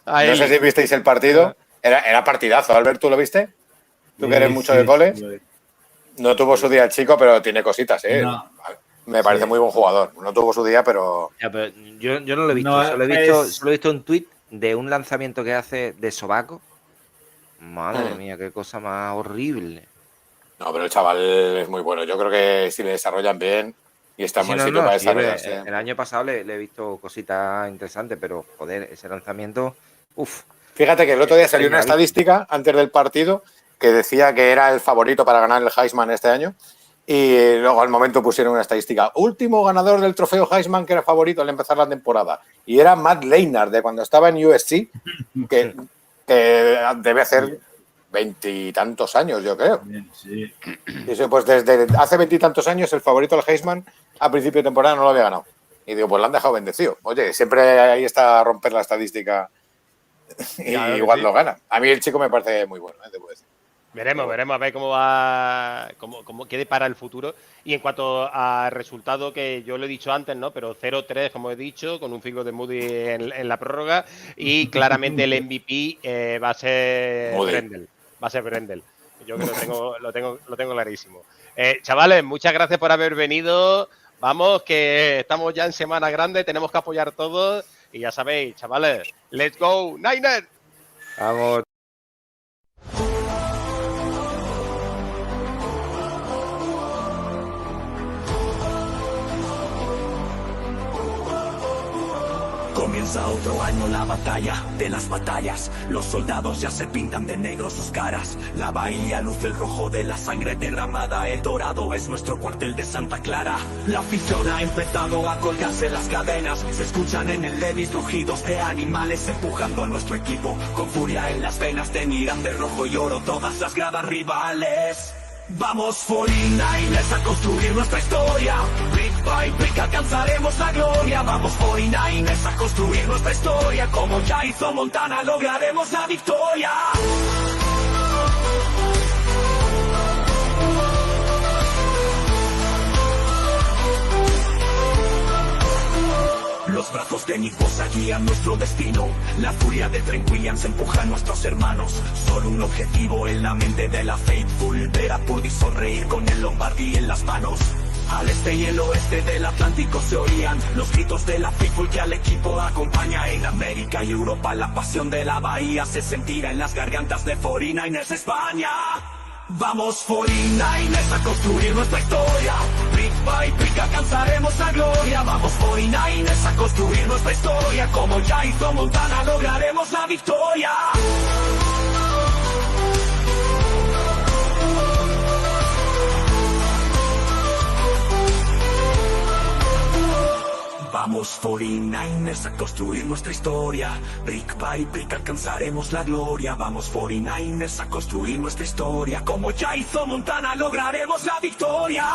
No sé si visteis el partido. Era partidazo. Albert, ¿tú lo viste? Tú que eres mucho de cole. No tuvo su día el chico, pero tiene cositas, ¿eh? No. Me parece muy buen jugador. No tuvo su día, pero... Ya, pero yo no lo he visto. Solo he visto un tuit de un lanzamiento que hace de sobaco. Madre mía, qué cosa más horrible. No, pero el chaval es muy bueno. Yo creo que si le desarrollan bien y está en buen sitio para desarrollarse. El año pasado le he visto cositas interesantes, pero joder, ese lanzamiento... Uf. Fíjate que el otro día salió una estadística antes del partido que decía que era el favorito para ganar el Heisman este año. Y luego al momento pusieron una estadística. Último ganador del trofeo Heisman que era favorito al empezar la temporada. Y era Matt Leinart, de cuando estaba en USC, que debe hacer 20 y tantos años, yo creo. Sí. Y eso, pues desde hace 20 y tantos años el favorito del Heisman a principio de temporada no lo había ganado. Y digo, pues lo han dejado bendecido. Oye, siempre ahí está a romper la estadística y Claro, igual sí. lo gana. A mí el chico me parece muy bueno, debo decir. Veremos a ver cómo va, cómo quede para el futuro. Y en cuanto a resultado, que yo lo he dicho antes, ¿no? Pero 0-3, como he dicho, con un field goal de Moody en la prórroga. Y claramente el MVP va a ser Moody. Brendel. Va a ser Brendel. Yo que lo tengo clarísimo. Chavales, muchas gracias por haber venido. Vamos, que estamos ya en semana grande, tenemos que apoyar todos. Y ya sabéis, chavales, let's go, Niners. Vamos. Comienza otro año la batalla de las batallas. Los soldados ya se pintan de negro sus caras. La bahía luce el rojo de la sangre derramada. El dorado es nuestro cuartel de Santa Clara. La afición ha empezado a colgarse las cadenas. Se escuchan en el Levis rugidos de animales empujando a nuestro equipo. Con furia en las venas teñirán de rojo y oro todas las gradas rivales. Vamos 49ers a construir nuestra historia. Brick by brick alcanzaremos la gloria. Vamos 49ers a construir nuestra historia. Como ya hizo Montana lograremos la victoria. Los brazos de Nick Bosa guían nuestro destino. La furia de Trent Williams empuja a nuestros hermanos. Solo un objetivo en la mente de la Faithful. Ver a Purdy sonreír con el Lombardi en las manos. Al este y el oeste del Atlántico se oían los gritos de la Faithful que al equipo acompaña. En América y Europa la pasión de la bahía se sentirá en las gargantas de 49ers España. Vamos 49ers a construir nuestra historia. Brick by brick alcanzaremos la gloria. Vamos 49ers a construir nuestra historia. Como ya hizo Montana lograremos la victoria. Vamos 49ers a construir nuestra historia. Brick by brick alcanzaremos la gloria. Vamos 49ers a construir nuestra historia. Como ya hizo Montana lograremos la victoria.